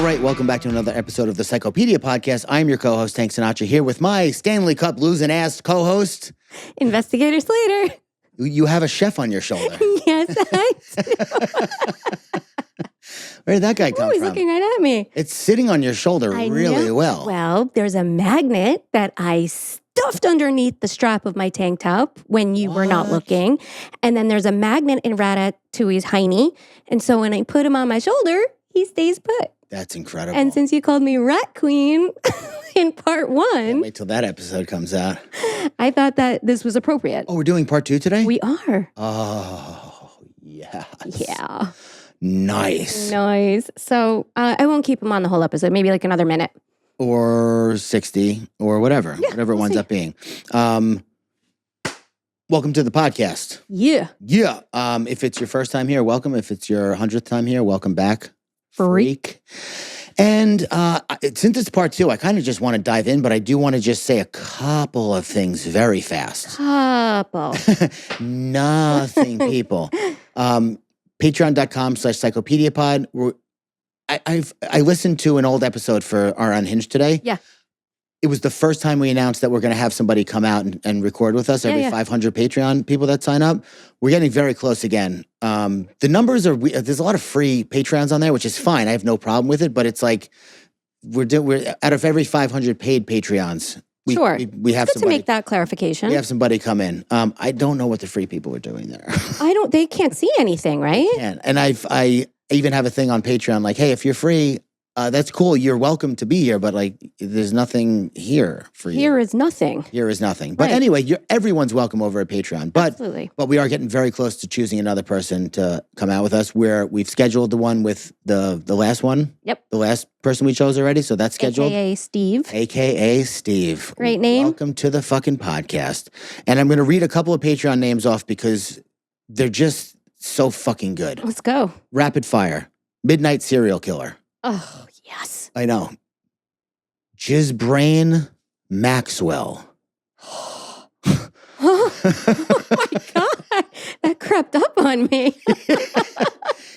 right, welcome back to another episode of the Psychopedia podcast. I'm your co-host, Hank Sinatra, here with my Stanley Cup losing ass co-host, Investigator Slater. You have a chef on your shoulder. Yes, I do. Where did that guy come He's from? looking right at me. It's sitting on your shoulder really well. Well, there's a magnet that I stuffed underneath the strap of my tank top when you were not looking. And then there's a magnet in Ratatouille's hiney. And so when I put him on my shoulder, he stays put. That's incredible. And since you called me Rat Queen in part one, wait till that episode comes out. I thought that this was appropriate. Oh, we're doing part 2 today? We are. Oh, yes. Yeah. Nice. Nice. So I won't keep him on the whole episode, maybe like another minute. Or 60 or whatever it winds up being. Welcome to the podcast. Yeah. Yeah. If it's your first time here, welcome. If it's your 100th time here, welcome back. Freak. And since it's part 2, I kind of just want to dive in, but I do want to just say a couple of things very fast. Couple. Nothing, people. Patreon.com/psychopediapod. I listened to an old episode for our Unhinged today. Yeah. It was the first time we announced that we're going to have somebody come out and record with us. Every 500 Patreon people that sign up. We're getting very close again. The numbers are, there's a lot of free Patreons on there, which is fine. I have no problem with it, but it's like, we're out of every 500 paid Patreons. We have good to make that clarification. We have somebody come in. I don't know what the free people are doing there. They can't see anything, right? And I even have a thing on Patreon like, hey, if you're free, that's cool. You're welcome to be here, but like, there's nothing here for you. Here is nothing. Here is nothing. But anyway, everyone's welcome over at Patreon. Absolutely. But we are getting very close to choosing another person to come out with us. We've scheduled the one with the last one. Yep. The last person we chose already. So that's scheduled. AKA Steve. Great name. Welcome to the fucking podcast. And I'm going to read a couple of Patreon names off because they're just so fucking good. Let's go. Rapid fire. Midnight Serial Killer. Oh, yes. I know. Jizzbrain Maxwell. Oh my God. That crept up on me.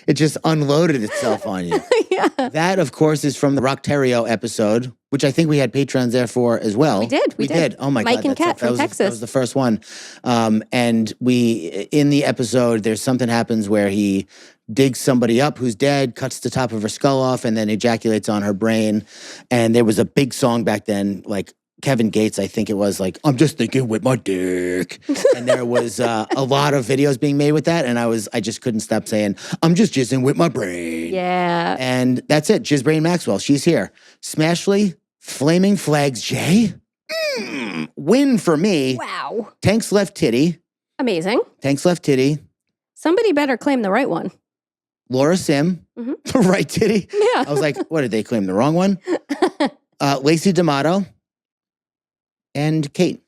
It just unloaded itself on you. Yeah. That, of course, is from the Rocktario episode, which I think we had Patrons there for as well. We did. Oh my God. Mike and Kat from Texas. That was the first one. And in the episode, there's something happens where he digs somebody up who's dead, cuts the top of her skull off, and then ejaculates on her brain. And there was a big song back then, like Kevin Gates, I think it was, like, I'm just thinking with my dick. And there was a lot of videos being made with that. And I just couldn't stop saying, I'm just jizzing with my brain. Yeah. And that's it. Jizzbrain Maxwell. She's here. Smashly, Flaming Flags J. Win for me. Wow. Tank's Left Titty. Amazing. Tank's Left Titty. Somebody better claim the right one. Laura Sim. The right titty. Yeah. I was like, what, did they claim the wrong one? Lacey D'Amato. And Kate.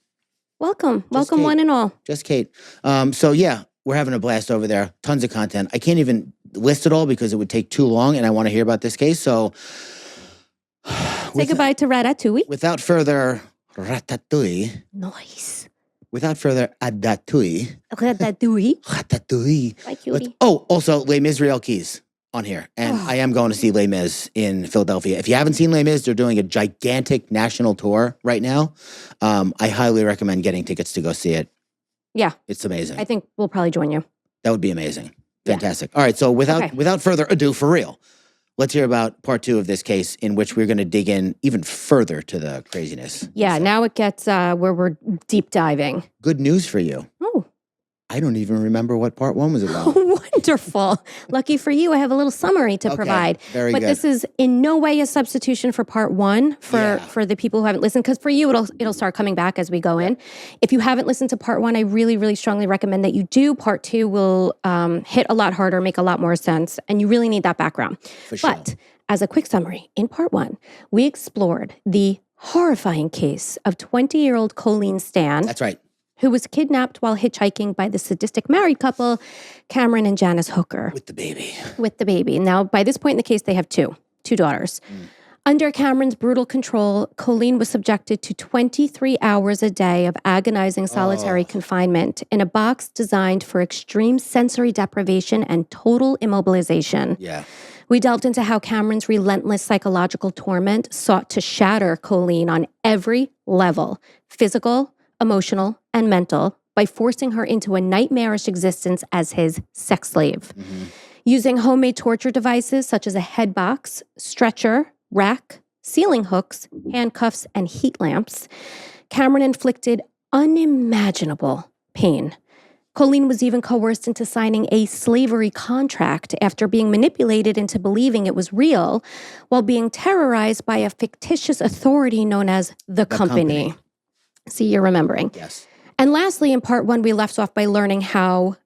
Welcome. Kate. One and all. Just Kate. So yeah, we're having a blast over there. Tons of content. I can't even list it all because it would take too long and I want to hear about this case. So say goodbye to Ratatouille. Without further Ratatouille. Nice. Without further Ratatouille. My cutie. Also Les Misrael Keys on here. And I am going to see Les Mis in Philadelphia. If you haven't seen Les Mis, they're doing a gigantic national tour right now. I highly recommend getting tickets to go see it. Yeah. It's amazing. I think we'll probably join you. That would be amazing. Fantastic. Yeah. All right. So without further ado, for real, let's hear about part 2 of this case in which we're going to dig in even further to the craziness. Yeah. Now it gets where we're deep diving. Good news for you. Oh. I don't even remember what part 1 was about. Wonderful. Lucky for you, I have a little summary to provide. Very good. But this is in no way a substitution for part 1 for the people who haven't listened. Because for you, it'll start coming back as we go in. If you haven't listened to part 1, I really, really strongly recommend that you do. Part 2 will hit a lot harder, make a lot more sense. And you really need that background. For sure. But as a quick summary, in part 1, we explored the horrifying case of 20-year-old Colleen Stan. That's right. Who was kidnapped while hitchhiking by the sadistic married couple, Cameron and Janice Hooker. With the baby. Now, by this point in the case, they have two daughters. Under Cameron's brutal control, Colleen was subjected to 23 hours a day of agonizing solitary confinement in a box designed for extreme sensory deprivation and total immobilization. Yeah. We delved into how Cameron's relentless psychological torment sought to shatter Colleen on every level, physical, emotional, and mental, by forcing her into a nightmarish existence as his sex slave. Mm-hmm. Using homemade torture devices such as a head box, stretcher, rack, ceiling hooks, handcuffs, and heat lamps, Cameron inflicted unimaginable pain. Colleen was even coerced into signing a slavery contract after being manipulated into believing it was real, while being terrorized by a fictitious authority known as the company. See, you're remembering. Yes. And lastly, in part 1, we left off by learning how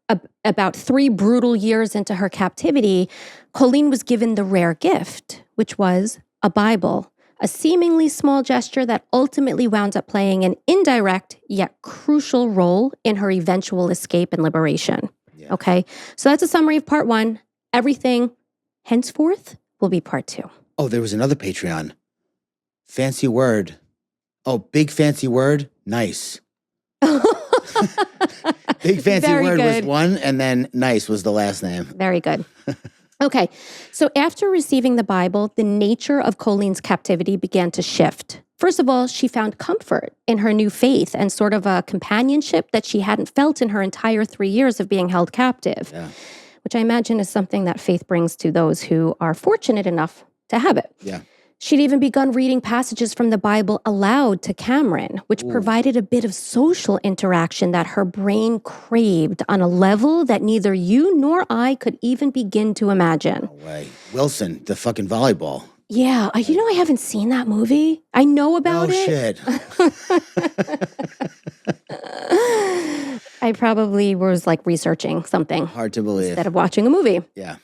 about 3 brutal years into her captivity, Colleen was given the rare gift, which was a Bible, a seemingly small gesture that ultimately wound up playing an indirect yet crucial role in her eventual escape and liberation. Yeah. Okay, so that's a summary of part 1. Everything henceforth will be part 2. Oh, there was another Patreon. Fancy word. Oh, big fancy word. Nice. Big fancy Very word good. was one, and then nice was the last name. Very good. Okay, so after receiving the Bible, the nature of Colleen's captivity began to shift. First of all, she found comfort in her new faith and sort of a companionship that she hadn't felt in her entire 3 years of being held captive, which I imagine is something that faith brings to those who are fortunate enough to have it. Yeah. She'd even begun reading passages from the Bible aloud to Cameron, which provided a bit of social interaction that her brain craved on a level that neither you nor I could even begin to imagine. No way. Wilson, the fucking volleyball. Yeah. You know, I haven't seen that movie. I know about it. Oh, shit. I probably was like researching something. Hard to believe. Instead of watching a movie. Yeah.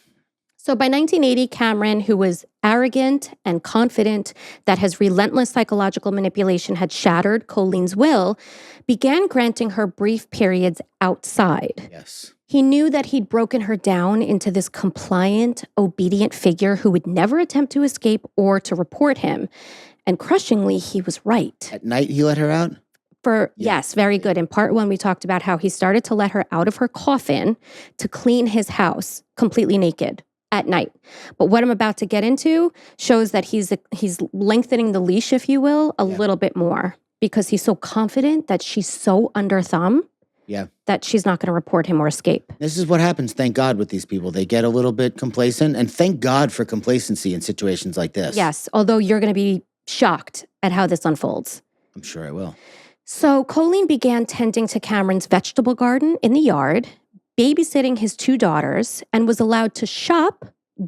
So by 1980, Cameron, who was arrogant and confident that his relentless psychological manipulation had shattered Colleen's will, began granting her brief periods outside. Yes. He knew that he'd broken her down into this compliant, obedient figure who would never attempt to escape or to report him. And crushingly, he was right. At night, he let her out? Yes, very good. In part 1, we talked about how he started to let her out of her coffin to clean his house completely naked at night. But what I'm about to get into shows that he's lengthening the leash, if you will, a little bit more, because he's so confident that she's so under thumb that she's not going to report him or escape. This is what happens, thank God, with these people. They get a little bit complacent, and thank God for complacency in situations like this. Yes, although you're going to be shocked at how this unfolds. I'm sure I will. So Colleen began tending to Cameron's vegetable garden in the yard, babysitting his 2 daughters, and was allowed to shop,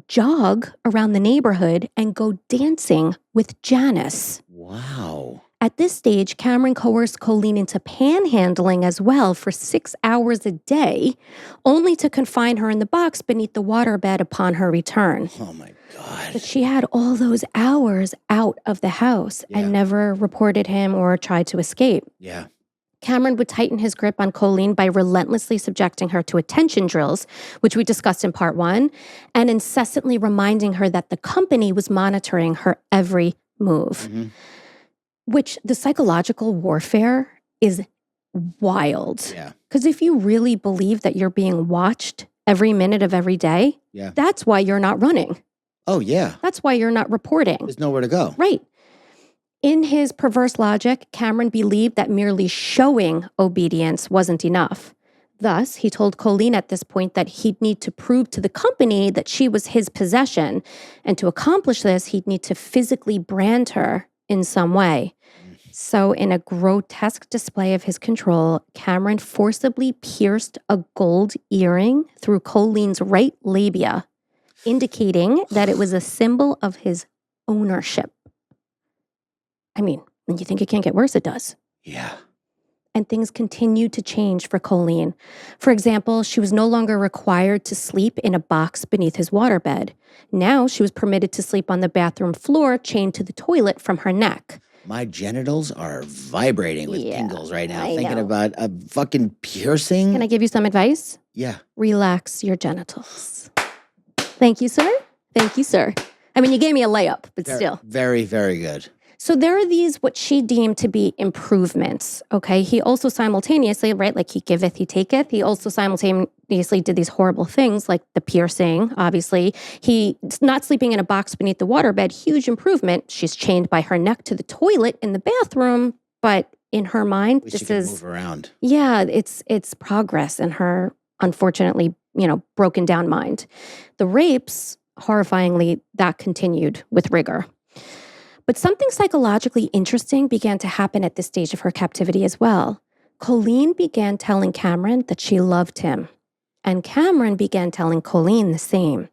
jog around the neighborhood, and go dancing with Janice. Wow. At this stage, Cameron coerced Colleen into panhandling as well for 6 hours a day, only to confine her in the box beneath the waterbed upon her return. Oh my God. But she had all those hours out of the house and never reported him or tried to escape. Yeah. Cameron would tighten his grip on Colleen by relentlessly subjecting her to attention drills, which we discussed in part 1, and incessantly reminding her that the company was monitoring her every move. Mm-hmm. Which the psychological warfare is wild. Yeah. Because if you really believe that you're being watched every minute of every day, that's why you're not running. Oh, yeah. That's why you're not reporting. There's nowhere to go. Right. In his perverse logic, Cameron believed that merely showing obedience wasn't enough. Thus, he told Colleen at this point that he'd need to prove to the company that she was his possession. And to accomplish this, he'd need to physically brand her in some way. So in a grotesque display of his control, Cameron forcibly pierced a gold earring through Colleen's right labia, indicating that it was a symbol of his ownership. I mean, when you think it can't get worse, it does. Yeah. And things continued to change for Colleen. For example, she was no longer required to sleep in a box beneath his waterbed. Now she was permitted to sleep on the bathroom floor, chained to the toilet from her neck. My genitals are vibrating with tingles right now, thinking about a fucking piercing. Can I give you some advice? Yeah. Relax your genitals. Thank you, sir. Thank you, sir. I mean, you gave me a layup, but still. Very, very good. So there are these, what she deemed to be improvements, okay? He also simultaneously, right, like he giveth, he taketh. He also simultaneously did these horrible things like the piercing, obviously. He not sleeping in a box beneath the waterbed, huge improvement. She's chained by her neck to the toilet in the bathroom, but in her mind, this is move around. Yeah, it's progress in her, unfortunately, broken down mind. The rapes, horrifyingly, that continued with rigor. But something psychologically interesting began to happen at this stage of her captivity as well. Colleen began telling Cameron that she loved him, and Cameron began telling Colleen the same.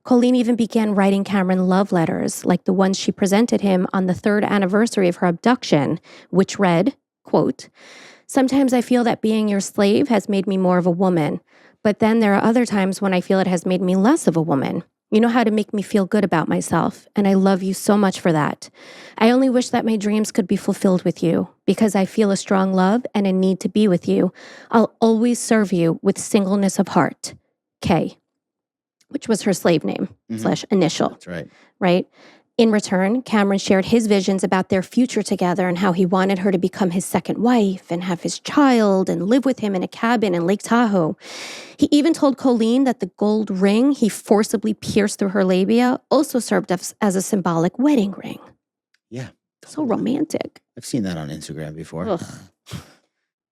Colleen even began writing Cameron love letters, like the ones she presented him on the 3rd anniversary of her abduction, which read, quote, "Sometimes I feel that being your slave has made me more of a woman, but then there are other times when I feel it has made me less of a woman. You know how to make me feel good about myself, and I love you so much for that. I only wish that my dreams could be fulfilled with you, because I feel a strong love and a need to be with you. I'll always serve you with singleness of heart. K," which was her slave name / initial. That's right. Right? In return, Cameron shared his visions about their future together and how he wanted her to become his second wife and have his child and live with him in a cabin in Lake Tahoe. He even told Colleen that the gold ring he forcibly pierced through her labia also served as a symbolic wedding ring. Yeah. So romantic. I've seen that on Instagram before. Ugh.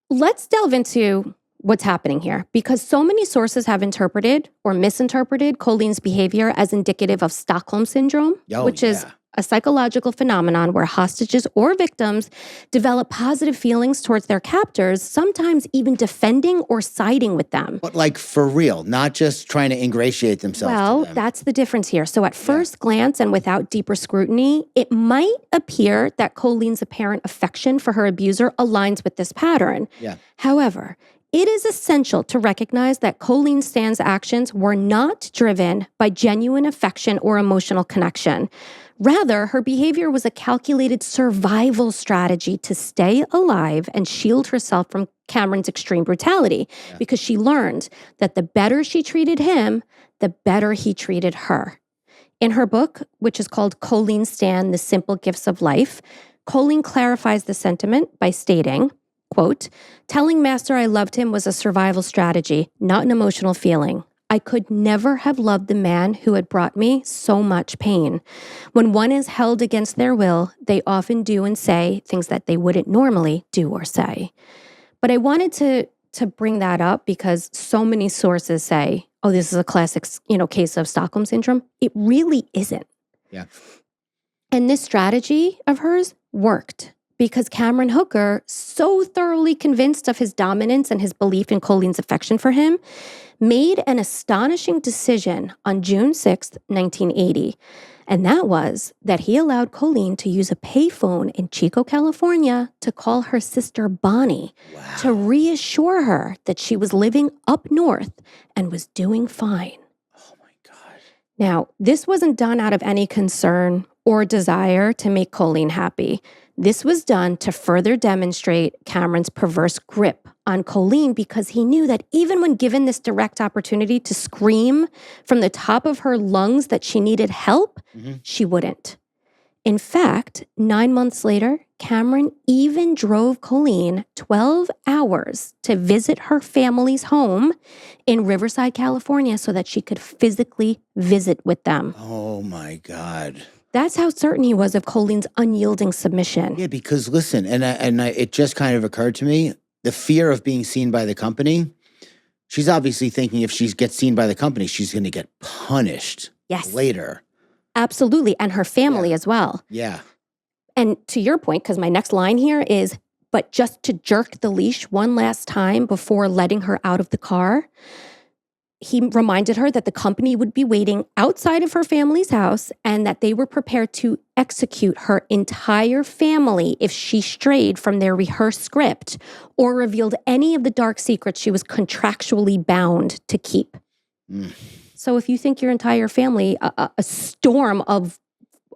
Let's delve into what's happening here, because so many sources have interpreted or misinterpreted Colleen's behavior as indicative of Stockholm Syndrome, which is a psychological phenomenon where hostages or victims develop positive feelings towards their captors, sometimes even defending or siding with them. But like for real, not just trying to ingratiate themselves to them. That's the difference here. So at first glance and without deeper scrutiny, it might appear that Colleen's apparent affection for her abuser aligns with this pattern. Yeah. However, it is essential to recognize that Colleen Stan's actions were not driven by genuine affection or emotional connection. Rather, her behavior was a calculated survival strategy to stay alive and shield herself from Cameron's extreme brutality, because she learned that the better she treated him, the better he treated her. In her book, which is called Colleen Stan, The Simple Gifts of Life, Colleen clarifies the sentiment by stating, quote, "Telling Master I loved him was a survival strategy, not an emotional feeling. I could never have loved the man who had brought me so much pain. When one is held against their will, they often do and say things that they wouldn't normally do or say." But I wanted to bring that up because so many sources say, oh, this is a classic, case of Stockholm Syndrome. It really isn't. Yeah. And this strategy of hers worked, because Cameron Hooker, so thoroughly convinced of his dominance and his belief in Colleen's affection for him, made an astonishing decision on June 6th, 1980. And that was that he allowed Colleen to use a payphone in Chico, California to call her sister Bonnie to reassure her that she was living up north and was doing fine. Oh my God. Now, this wasn't done out of any concern or desire to make Colleen happy. This was done to further demonstrate Cameron's perverse grip on Colleen, because he knew that even when given this direct opportunity to scream from the top of her lungs that she needed help, she wouldn't. In fact, 9 months later, Cameron even drove Colleen 12 hours to visit her family's home in Riverside, California, so that she could physically visit with them. Oh my God. That's how certain he was of Colleen's unyielding submission. Yeah, because listen, it just kind of occurred to me, the fear of being seen by the company. She's obviously thinking if she gets seen by the company, she's going to get punished later. Absolutely. And her family as well. Yeah. And to your point, because my next line here is, but just to jerk the leash one last time before letting her out of the car, he reminded her that the company would be waiting outside of her family's house and that they were prepared to execute her entire family if she strayed from their rehearsed script or revealed any of the dark secrets she was contractually bound to keep. So if you think your entire family, a storm of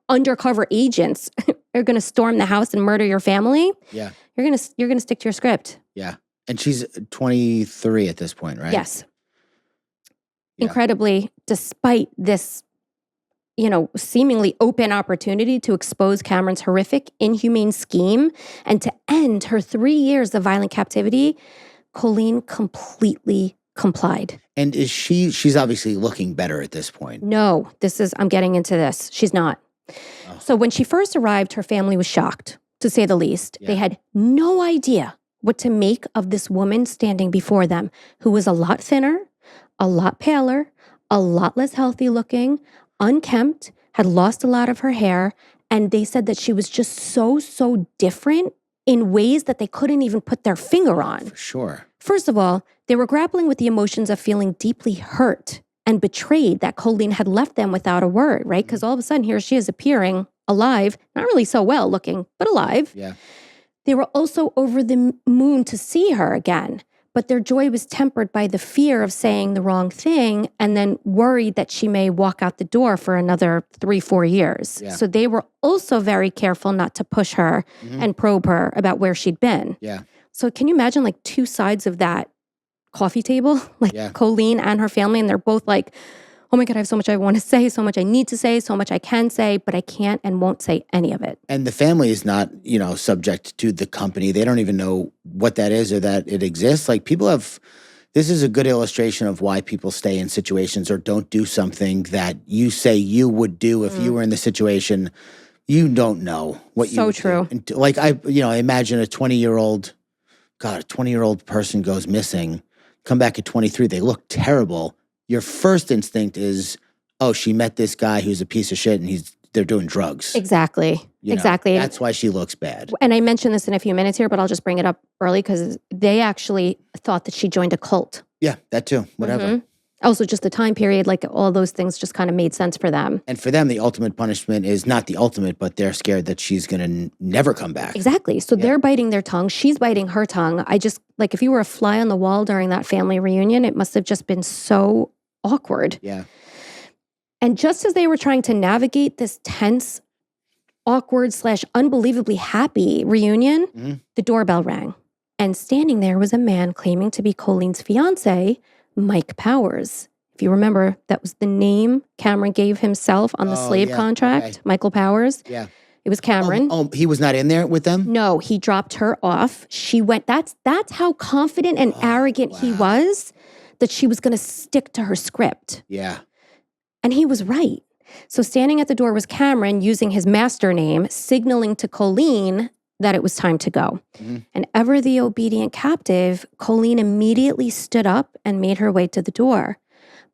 undercover agents are going to storm the house and murder your family, you're going to stick to your script. Yeah. And she's 23 at this point, right? Yes. Incredibly, despite this, seemingly open opportunity to expose Cameron's horrific, inhumane scheme and to end her 3 years of violent captivity, Colleen completely complied. And she's obviously looking better at this point. No, I'm getting into this. She's not. Oh. So when she first arrived, her family was shocked, to say the least. Yeah. They had no idea what to make of this woman standing before them, who was a lot thinner, a lot paler, a lot less healthy looking, unkempt, had lost a lot of her hair. And they said that she was just so different in ways that they couldn't even put their finger on. For sure. First of all, they were grappling with the emotions of feeling deeply hurt and betrayed that Colleen had left them without a word, right? Because all of a sudden, here she is appearing alive, not really so well looking, but alive. Yeah. They were also over the moon to see her again, but their joy was tempered by the fear of saying the wrong thing and then worried that she may walk out the door for another 3-4 years. Yeah. So they were also very careful not to push her and probe her about where she'd been. Yeah. So can you imagine like two sides of that coffee table, like Colleen and her family, and they're both like, oh my God, I have so much I want to say, so much I need to say, so much I can say, but I can't and won't say any of it. And the family is not, subject to the company. They don't even know what that is or that it exists. Like this is a good illustration of why people stay in situations or don't do something that you say you would do if you were in the situation. You don't know what you would true. Do. Like I imagine a 20-year-old person goes missing, come back at 23, they look terrible. Your first instinct is, oh, she met this guy who's a piece of shit and they're doing drugs. Exactly. Exactly. That's why she looks bad. And I mentioned this in a few minutes here, but I'll just bring it up early because they actually thought that she joined a cult. Yeah, that too. Whatever. Mm-hmm. Also, just the time period, like all those things just kind of made sense for them. And for them, the ultimate punishment is not the ultimate, but they're scared that she's going to never come back. Exactly. So they're biting their tongue. She's biting her tongue. If you were a fly on the wall during that family reunion, it must have just been so awkward. Yeah. And just as they were trying to navigate this tense, awkward / unbelievably happy reunion, the doorbell rang. And standing there was a man claiming to be Colleen's fiance, Mike Powers. If you remember, that was the name Cameron gave himself on the slave contract, okay. Michael Powers. Yeah. It was Cameron. Oh, he was not in there with them? No, he dropped her off. She went, that's how confident and arrogant he was that she was going to stick to her script. Yeah. And he was right. So standing at the door was Cameron using his master name, signaling to Colleen that it was time to go. And ever the obedient captive, Colleen immediately stood up and made her way to the door.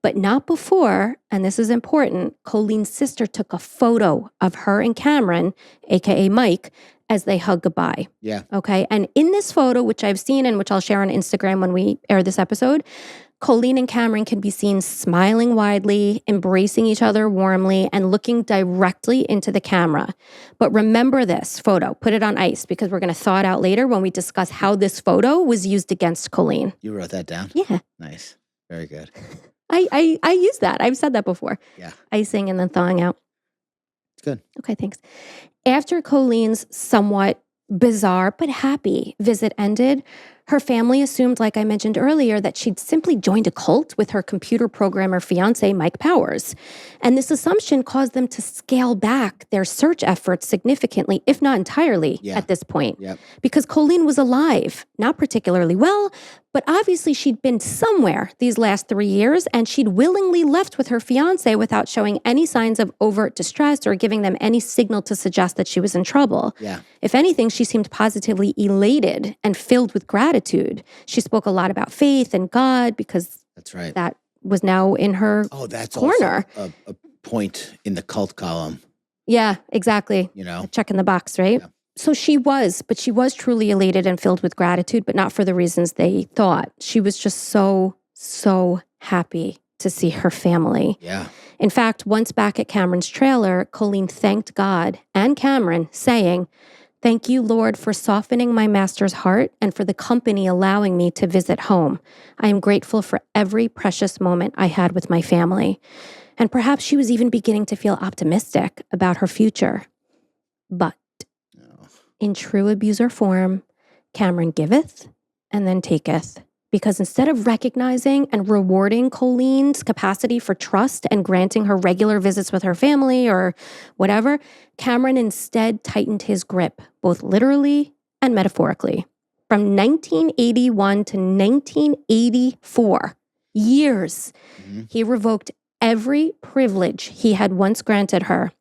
But not before, and this is important, Colleen's sister took a photo of her and Cameron, aka Mike, as they hug goodbye. Yeah. Okay. And in this photo, which I've seen and which I'll share on Instagram when we air this episode, Colleen and Cameron can be seen smiling widely, embracing each other warmly, and looking directly into the camera. But remember this photo, put it on ice, because we're going to thaw it out later when we discuss how this photo was used against Colleen. You wrote that down? Yeah. Nice. Very good. I use that. I've said that before. Yeah. Icing and then thawing out. It's good. Okay, thanks. After Colleen's somewhat bizarre but happy visit ended, her family assumed, like I mentioned earlier, that she'd simply joined a cult with her computer programmer fiance, Mike Powers. And this assumption caused them to scale back their search efforts significantly, if not entirely, at this point. Yep. Because Colleen was alive, not particularly well, but obviously she'd been somewhere these last 3 years, and she'd willingly left with her fiance without showing any signs of overt distress or giving them any signal to suggest that she was in trouble. Yeah. If anything, she seemed positively elated and filled with gratitude. She spoke a lot about faith and God because that's right. That was now in her corner. Also a point in the cult column. Yeah, exactly. A check in the box, right? Yeah. So she was truly elated and filled with gratitude, but not for the reasons they thought. She was just so happy to see her family. Yeah. In fact, once back at Cameron's trailer, Colleen thanked God and Cameron, saying, "Thank you, Lord, for softening my master's heart and for the company allowing me to visit home. I am grateful for every precious moment I had with my family." And perhaps she was even beginning to feel optimistic about her future. But in true abuser form, Cameron giveth and then taketh, because instead of recognizing and rewarding Colleen's capacity for trust and granting her regular visits with her family or whatever, Cameron instead tightened his grip, both literally and metaphorically. From 1981 to 1984, years, he revoked every privilege he had once granted her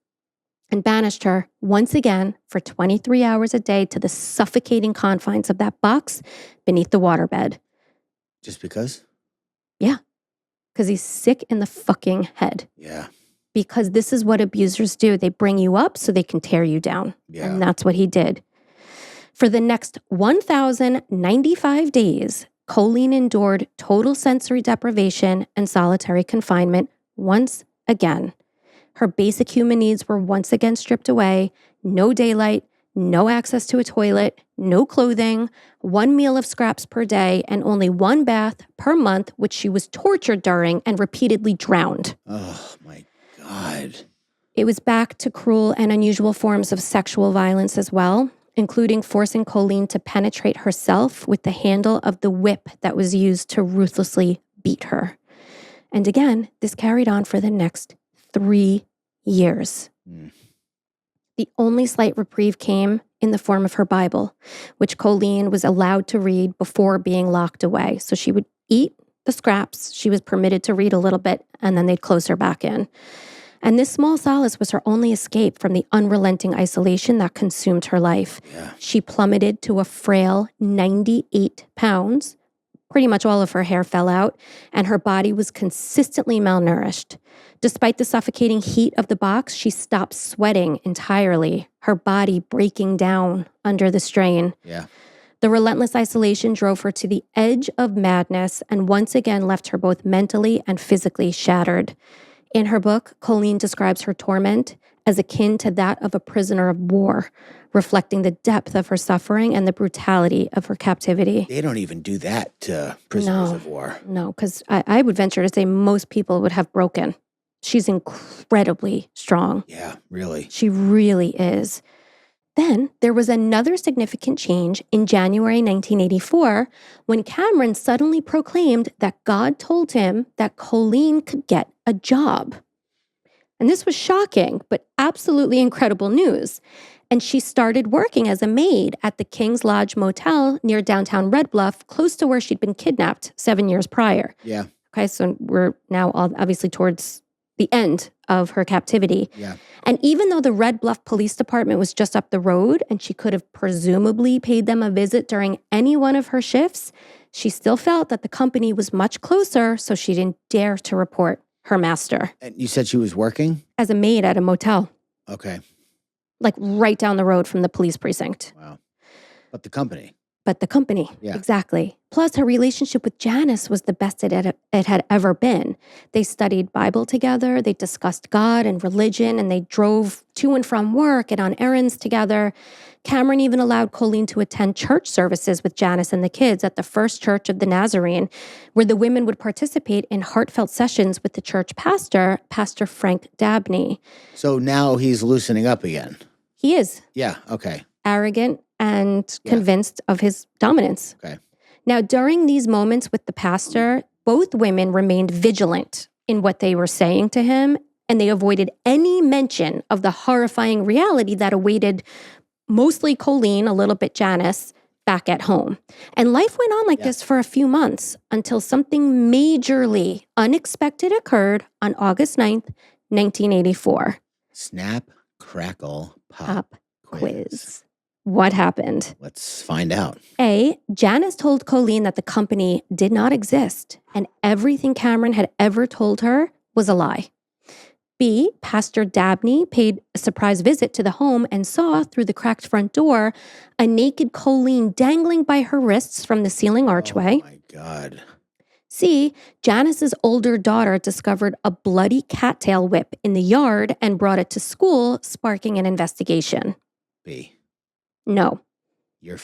and banished her once again for 23 hours a day to the suffocating confines of that box beneath the waterbed. Just because? Yeah. Because he's sick in the fucking head. Yeah. Because this is what abusers do. They bring you up so they can tear you down. Yeah. And that's what he did. For the next 1,095 days, Colleen endured total sensory deprivation and solitary confinement once again. Her basic human needs were once again stripped away. No daylight, no access to a toilet, no clothing, 1 meal of scraps per day, and only 1 bath per month, which she was tortured during and repeatedly drowned. Oh, my God. It was back to cruel and unusual forms of sexual violence as well, including forcing Colleen to penetrate herself with the handle of the whip that was used to ruthlessly beat her. And again, this carried on for the next 3 years. The only slight reprieve came in the form of her Bible, which Colleen was allowed to read before being locked away. So she would eat the scraps. She was permitted to read a little bit, and then they'd close her back in. And this small solace was her only escape from the unrelenting isolation that consumed her life. Yeah. She plummeted to a frail 98 pounds. Pretty much all of her hair fell out, and her body was consistently malnourished. Despite the suffocating heat of the box, she stopped sweating entirely, her body breaking down under the strain. Yeah. The relentless isolation drove her to the edge of madness and once again left her both mentally and physically shattered. In her book, Colleen describes her torment as akin to that of a prisoner of war, reflecting the depth of her suffering and the brutality of her captivity. They don't even do that to prisoners of war. No, because I would venture to say most people would have broken. She's incredibly strong. Yeah, really. She really is. Then there was another significant change in January 1984 when Cameron suddenly proclaimed that God told him that Colleen could get a job. And this was shocking, but absolutely incredible news. And she started working as a maid at the King's Lodge Motel near downtown Red Bluff, close to where she'd been kidnapped 7 years prior. Yeah. Okay, so we're now obviously towards the end of her captivity. Yeah. And even though the Red Bluff Police Department was just up the road and she could have presumably paid them a visit during any one of her shifts, she still felt that the company was much closer, so she didn't dare to report her master. And you said she was working? As a maid at a motel. Okay. Like right down the road from the police precinct. Wow. But the company. Yeah. Exactly. Plus, her relationship with Janice was the best it had ever been. They studied Bible together, they discussed God and religion, and they drove to and from work and on errands together. Cameron even allowed Colleen to attend church services with Janice and the kids at the First Church of the Nazarene, where the women would participate in heartfelt sessions with the church pastor, Pastor Frank Dabney. So now he's loosening up again. He is. Yeah, okay. Arrogant and convinced of his dominance. Okay. Now, during these moments with the pastor, both women remained vigilant in what they were saying to him, and they avoided any mention of the horrifying reality that awaited mostly Colleen, a little bit Janice, back at home. And life went on like this for a few months until something majorly unexpected occurred on August 9th, 1984. Snap, crackle, pop quiz. What happened? Let's find out. A, Janice told Colleen that the company did not exist and everything Cameron had ever told her was a lie. B, Pastor Dabney paid a surprise visit to the home and saw through the cracked front door a naked Colleen dangling by her wrists from the ceiling archway. Oh my God. C, Janice's older daughter discovered a bloody cattail whip in the yard and brought it to school, sparking an investigation. B. No. You're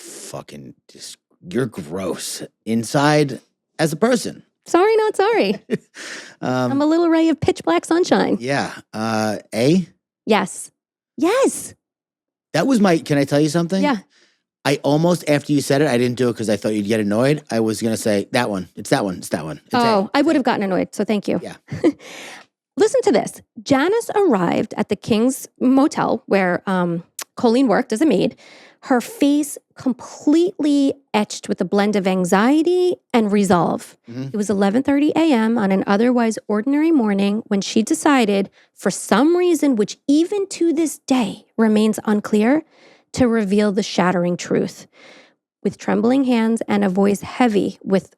you're gross inside as a person. Sorry, not sorry. I'm a little ray of pitch black sunshine. Yeah. A? Yes. Yes. That was can I tell you something? Yeah. I almost, after you said it, I didn't do it because I thought you'd get annoyed. I was going to say that one. It's that one. It's that one. It's I would have gotten annoyed. So thank you. Yeah. Listen to this. Janice arrived at the King's Motel where Colleen worked as a maid. Her face completely etched with a blend of anxiety and resolve. It was 11:30 a.m. on an otherwise ordinary morning when she decided, for some reason which even to this day remains unclear, to reveal the shattering truth. With trembling hands and a voice heavy with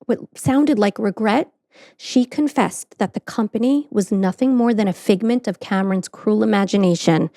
what sounded like regret, she confessed that the company was nothing more than a figment of Cameron's cruel imagination,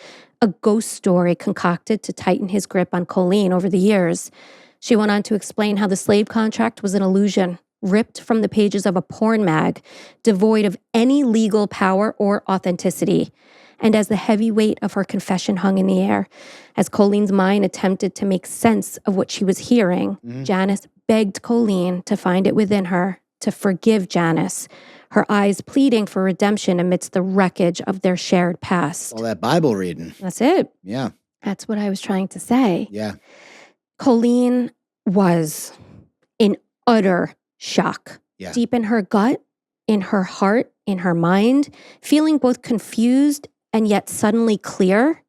a ghost story concocted to tighten his grip on Colleen over the years. She went on to explain how the slave contract was an illusion, ripped from the pages of a porn mag, devoid of any legal power or authenticity. And as the heavy weight of her confession hung in the air, as Colleen's mind attempted to make sense of what she was hearing, Janice begged Colleen to find it within her to forgive Janice, her eyes pleading for redemption amidst the wreckage of their shared past. All that Bible reading. That's it. Yeah. That's what I was trying to say. Yeah. Colleen was in utter shock. Yeah. Deep in her gut, in her heart, in her mind, feeling both confused and yet suddenly clear,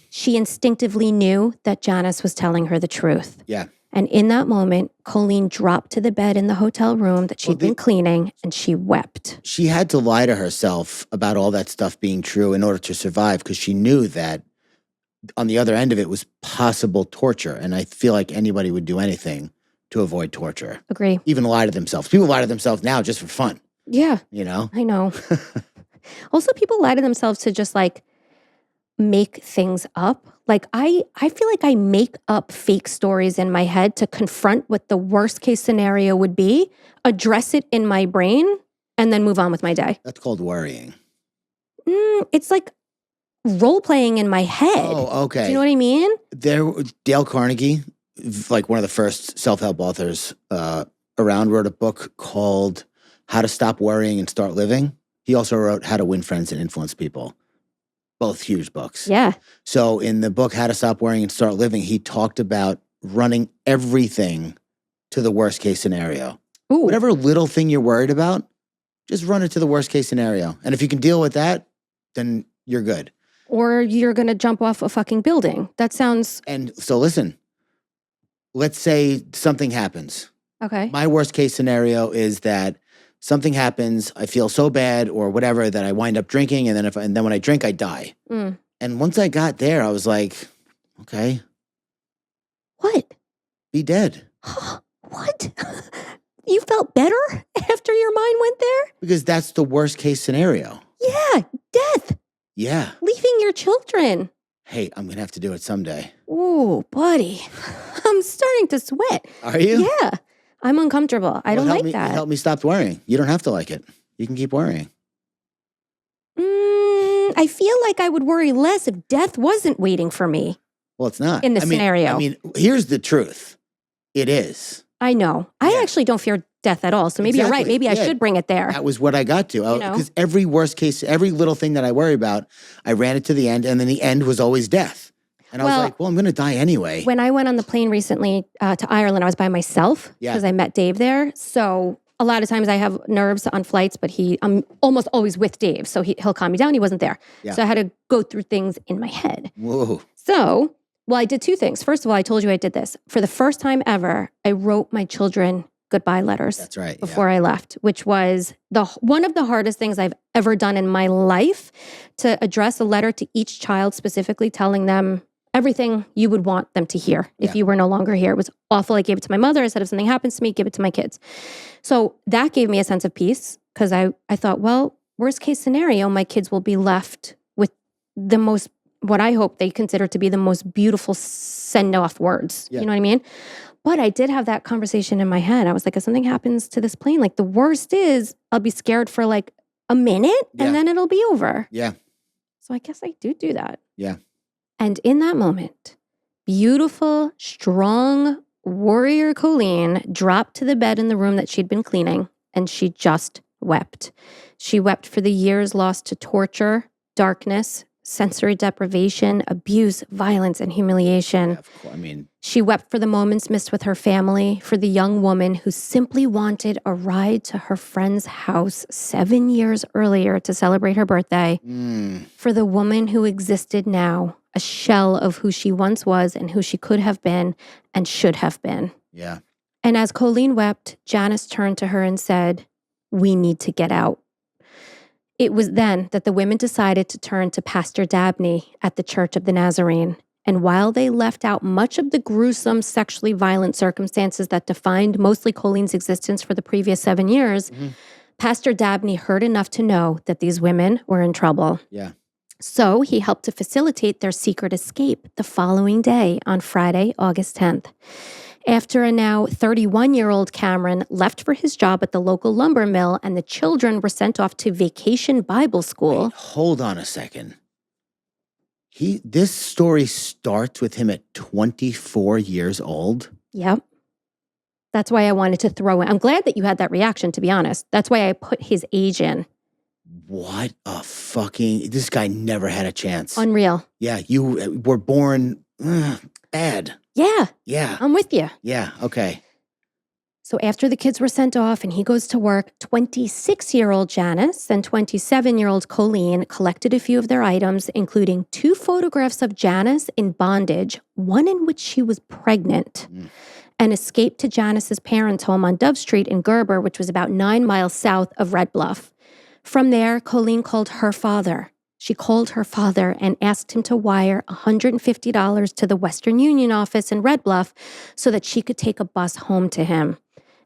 she instinctively knew that Janice was telling her the truth. Yeah. And in that moment, Colleen dropped to the bed in the hotel room that she'd been cleaning, and she wept. She had to lie to herself about all that stuff being true in order to survive, because she knew that on the other end of it was possible torture. And I feel like anybody would do anything to avoid torture. Agree. Even lie to themselves. People lie to themselves now just for fun. Yeah. You know? I know. Also, people lie to themselves to just like make things up. Like I feel like I make up fake stories in my head to confront what the worst case scenario would be, address it in my brain, and then move on with my day. That's called worrying. It's like role playing in my head. Oh, okay. Do you know what I mean? Dale Carnegie, like one of the first self-help authors around, wrote a book called How to Stop Worrying and Start Living. He also wrote How to Win Friends and Influence People. Both huge books. Yeah. So in the book, How to Stop Worrying and Start Living, he talked about running everything to the worst case scenario. Ooh. Whatever little thing you're worried about, just run it to the worst case scenario. And if you can deal with that, then you're good. Or you're going to jump off a fucking building. That sounds... And so listen, let's say something happens. Okay. My worst case scenario is that something happens, I feel so bad or whatever that I wind up drinking, and then when I drink, I die. And once I got there, I was like, okay. What? Be dead. What? You felt better after your mind went there? Because that's the worst case scenario. Yeah, death. Yeah. Leaving your children. Hey, I'm going to have to do it someday. Ooh, buddy. I'm starting to sweat. Are you? Yeah. I'm uncomfortable. I don't like that. Help me stop worrying. You don't have to like it. You can keep worrying. I feel like I would worry less if death wasn't waiting for me. Well, it's not. In this scenario. I mean, here's the truth. It is. I know. I actually don't fear death at all. So maybe you're right. Maybe I should bring it there. That was what I got to. Because every worst case, every little thing that I worry about, I ran it to the end, and then the end was always death. And I was like, well, I'm going to die anyway. When I went on the plane recently to Ireland, I was by myself because I met Dave there. So a lot of times I have nerves on flights, but I'm almost always with Dave. So he'll calm me down. He wasn't there. Yeah. So I had to go through things in my head. Whoa. So, I did two things. First of all, I told you I did this. For the first time ever, I wrote my children goodbye letters. That's right. Before I left, which was one of the hardest things I've ever done in my life, to address a letter to each child specifically, telling them everything you would want them to hear if you were no longer here. It was awful. I gave it to my mother. I said, if something happens to me, give it to my kids. So that gave me a sense of peace, because I thought, well, worst case scenario, my kids will be left with the most, what I hope they consider to be the most beautiful send-off words. You know what I mean? But I did have that conversation in my head. I was like, if something happens to this plane, like the worst is I'll be scared for like a minute and then it'll be over. Yeah. So I guess I do that. Yeah. And in that moment, beautiful, strong warrior Colleen dropped to the bed in the room that she'd been cleaning, and she just wept. She wept for the years lost to torture, darkness, sensory deprivation, abuse, violence, and humiliation. Yeah, of course. I mean, she wept for the moments missed with her family, for the young woman who simply wanted a ride to her friend's house 7 years earlier to celebrate her birthday, for the woman who existed now, a shell of who she once was and who she could have been and should have been. Yeah. And as Colleen wept, Janice turned to her and said, "We need to get out." It was then that the women decided to turn to Pastor Dabney at the Church of the Nazarene. And while they left out much of the gruesome sexually violent circumstances that defined mostly Colleen's existence for the previous 7 years, Pastor Dabney heard enough to know that these women were in trouble. Yeah. So he helped to facilitate their secret escape the following day on Friday, August 10th. After a now 31-year-old Cameron left for his job at the local lumber mill and the children were sent off to vacation Bible school. Wait, hold on a second. This story starts with him at 24 years old. Yep. That's why I wanted to throw in. I'm glad that you had that reaction, to be honest. That's why I put his age in. What a fucking... This guy never had a chance. Unreal. Yeah, you were born bad. Yeah. Yeah. I'm with you. Yeah, okay. So after the kids were sent off and he goes to work, 26-year-old Janice and 27-year-old Colleen collected a few of their items, including 2 photographs of Janice in bondage, one in which she was pregnant, and escaped to Janice's parents' home on Dove Street in Gerber, which was about 9 miles south of Red Bluff. From there, Colleen called her father. She called her father and asked him to wire $150 to the Western Union office in Red Bluff so that she could take a bus home to him.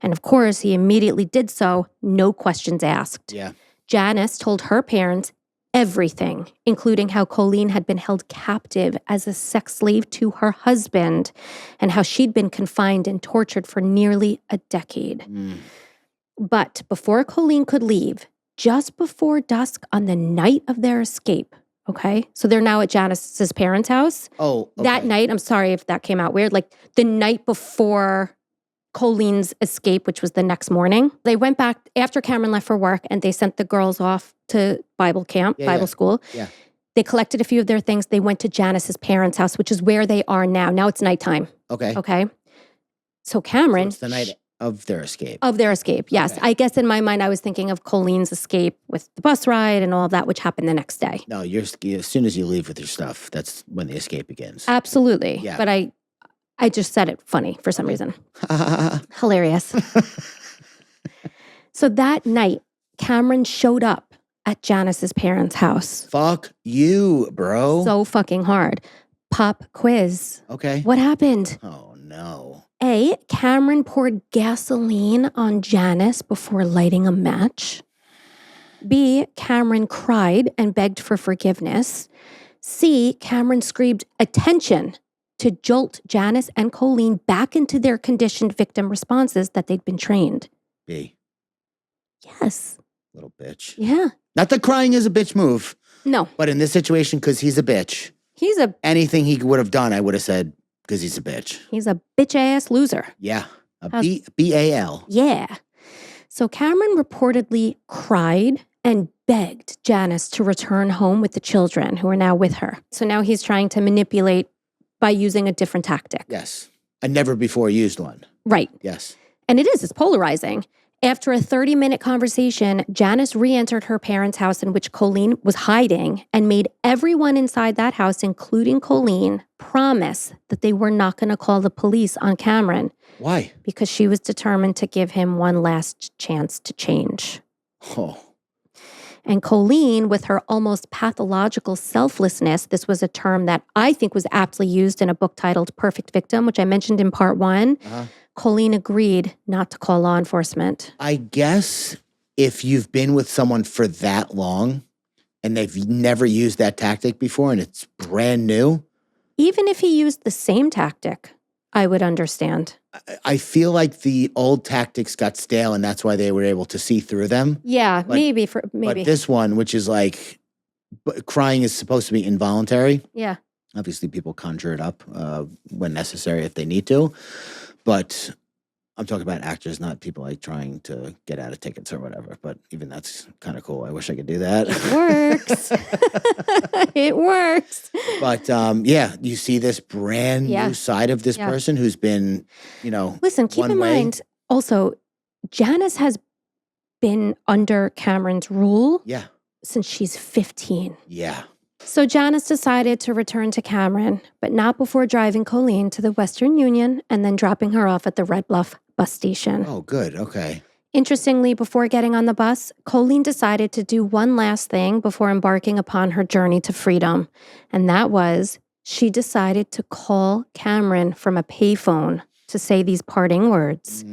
And of course, he immediately did so, no questions asked. Yeah. Janice told her parents everything, including how Colleen had been held captive as a sex slave to her husband and how she'd been confined and tortured for nearly a decade. But before Colleen could leave, just before dusk on the night of their escape, okay? So they're now at Janice's parents' house. Oh, okay. That night, I'm sorry if that came out weird, like the night before Colleen's escape, which was the next morning, they went back after Cameron left for work and they sent the girls off to Bible camp, Bible school. Yeah. They collected a few of their things. They went to Janice's parents' house, which is where they are now. Now it's nighttime. Okay. Okay. So Cameron... So it's the night of their escape. Of their escape, yes. Okay. I guess in my mind, I was thinking of Colleen's escape with the bus ride and all of that, which happened the next day. No, as soon as you leave with your stuff, that's when the escape begins. Absolutely. Yeah. But I just said it funny for some reason. Hilarious. So that night, Cameron showed up at Janice's parents' house. Fuck you, bro. So fucking hard. Pop quiz. Okay. What happened? Oh, no. A, Cameron poured gasoline on Janice before lighting a match. B, Cameron cried and begged for forgiveness. C, Cameron screamed, "Attention," to jolt Janice and Colleen back into their conditioned victim responses that they'd been trained. B. Yes. Little bitch. Yeah. Not that crying is a bitch move, No. but in this situation, because he's a bitch, He's a anything he would have done, I would have said, because he's a bitch. bitch-ass loser. Yeah. B-A-L. Yeah. So Cameron reportedly cried and begged Janice to return home with the children who are now with her. So now he's trying to manipulate by using a different tactic. Yes. A never before used one. Right. Yes. And it's polarizing. After a 30-minute conversation, Janice re-entered her parents' house in which Colleen was hiding and made everyone inside that house, including Colleen, promise that they were not going to call the police on Cameron. Why? Because she was determined to give him one last chance to change. Oh. And Colleen, with her almost pathological selflessness, this was a term that I think was aptly used in a book titled Perfect Victim, which I mentioned in part 1. Colleen agreed not to call law enforcement. I guess if you've been with someone for that long and they've never used that tactic before and it's brand new. Even if he used the same tactic, I would understand. I feel like the old tactics got stale and that's why they were able to see through them. Yeah, But- maybe. But this one, which is like, crying is supposed to be involuntary. Yeah. Obviously, people conjure it up when necessary if they need to. But I'm talking about actors, not people like trying to get out of tickets or whatever. But even that's kind of cool. I wish I could do that. It works. It works. But yeah, you see this brand new side of this person who's been, Listen, keep in mind also, Janice has been under Cameron's rule since she's 15. Yeah. So Janice decided to return to Cameron, but not before driving Colleen to the Western Union and then dropping her off at the Red Bluff bus station. Oh, good. Okay. Interestingly, before getting on the bus, Colleen decided to do one last thing before embarking upon her journey to freedom. And that was, she decided to call Cameron from a payphone to say these parting words.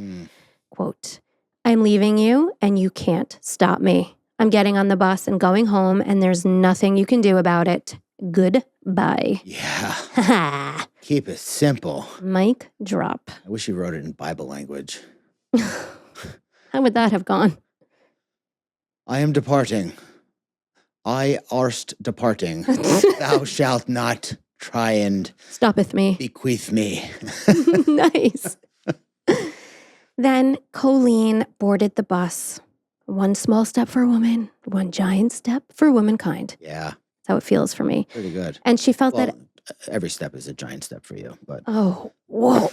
Quote, "I'm leaving you and you can't stop me. I'm getting on the bus and going home and there's nothing you can do about it. Goodbye." Yeah. Keep it simple. Mic drop. I wish you wrote it in Bible language. How would that have gone? I am departing. I arst departing. Thou shalt not try and stoppeth me. Bequeath me. Nice. Then Colleen boarded the bus. One small step for a woman, one giant step for womankind. Yeah. That's how it feels for me. Pretty good. And she felt that every step is a giant step for you, but oh, whoa.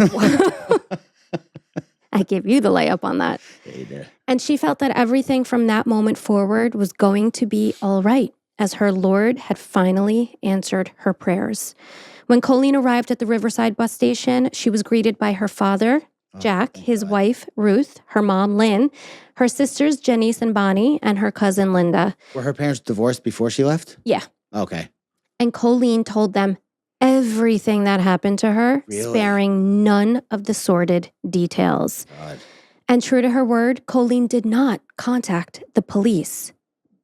I gave you the layup on that. Yeah, you did. And she felt that everything from that moment forward was going to be all right, as her Lord had finally answered her prayers. When Colleen arrived at the Riverside bus station, she was greeted by her father, Jack, his wife, Ruth, her mom, Lynn, her sisters, Janice and Bonnie, and her cousin, Linda. Were her parents divorced before she left? Yeah. Okay. And Colleen told them everything that happened to her, sparing none of the sordid details. God. And true to her word, Colleen did not contact the police.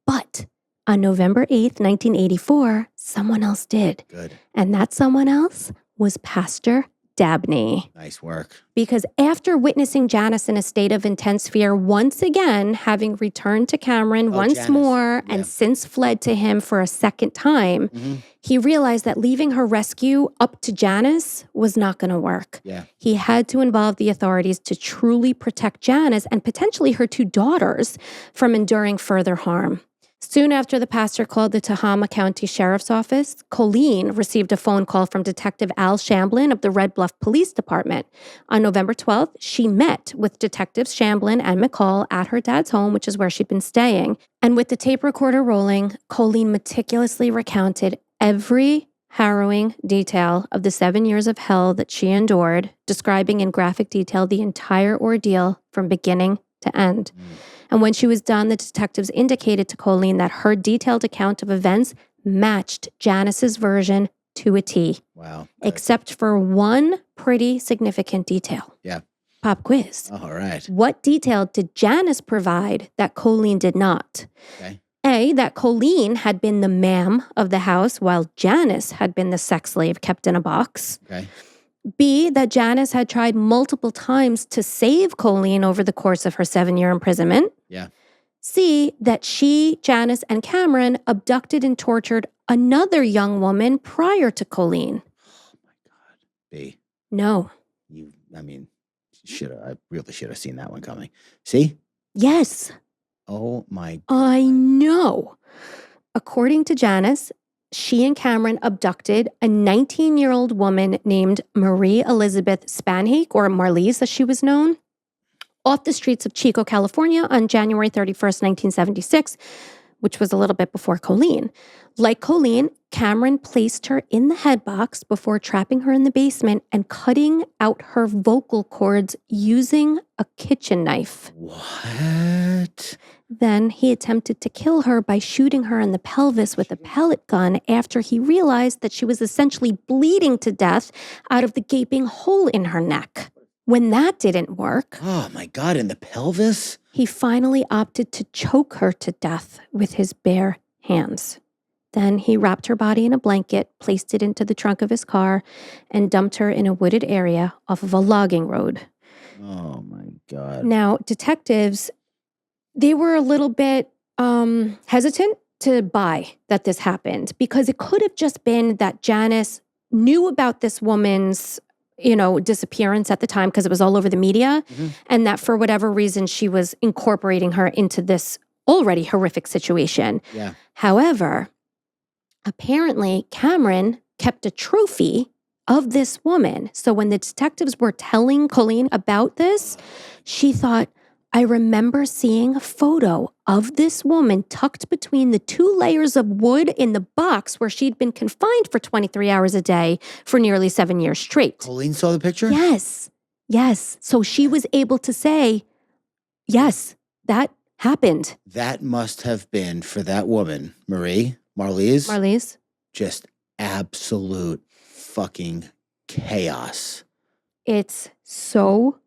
But on November 8th, 1984, someone else did. Good. And that someone else was Pastor Dabney. Nice work. Because after witnessing Janice in a state of intense fear, once again, having returned to Cameron once more and since fled to him for a second time, he realized that leaving her rescue up to Janice was not going to work. Yeah. He had to involve the authorities to truly protect Janice and potentially her two daughters from enduring further harm. Soon after the pastor called the Tehama County Sheriff's Office, Colleen received a phone call from Detective Al Shamblin of the Red Bluff Police Department. On November 12th, she met with Detectives Shamblin and McCall at her dad's home, which is where she'd been staying. And with the tape recorder rolling, Colleen meticulously recounted every harrowing detail of the 7 years of hell that she endured, describing in graphic detail the entire ordeal from beginning to end. And when she was done, the detectives indicated to Colleen that her detailed account of events matched Janice's version to a T. Wow. Except for one pretty significant detail. Yeah. Pop quiz. All right. What detail did Janice provide that Colleen did not? Okay. A, that Colleen had been the ma'am of the house while Janice had been the sex slave kept in a box. Okay. B, that Janice had tried multiple times to save Colleen over the course of her 7-year imprisonment. Yeah. C, that she, Janice, and Cameron abducted and tortured another young woman prior to Colleen. Oh, my God. B. No. I really should have seen that one coming. See? Yes. Oh, my God. I know. According to Janice, she and Cameron abducted a 19-year-old woman named Marie Elizabeth Spanhake, or Marlise as she was known, off the streets of Chico, California on January 31st, 1976, which was a little bit before Colleen. Like Colleen, Cameron placed her in the head box before trapping her in the basement and cutting out her vocal cords using a kitchen knife. What? Then he attempted to kill her by shooting her in the pelvis with a pellet gun after he realized that she was essentially bleeding to death out of the gaping hole in her neck. When that didn't work, oh my God, in the pelvis? He finally opted to choke her to death with his bare hands. Then he wrapped her body in a blanket, placed it into the trunk of his car, and dumped her in a wooded area off of a logging road. Oh my God. Now, detectives, they were a little bit hesitant to buy that this happened because it could have just been that Janice knew about this woman's disappearance at the time because it was all over the media, and that for whatever reason she was incorporating her into this already horrific situation. Yeah. However, apparently Cameron kept a trophy of this woman. So when the detectives were telling Colleen about this, she thought, I remember seeing a photo of this woman tucked between the 2 layers of wood in the box where she'd been confined for 23 hours a day for nearly 7 years straight. Colleen saw the picture? Yes. So she was able to say, yes, that happened. That must have been, for that woman, Marlise, just absolute fucking chaos. It's so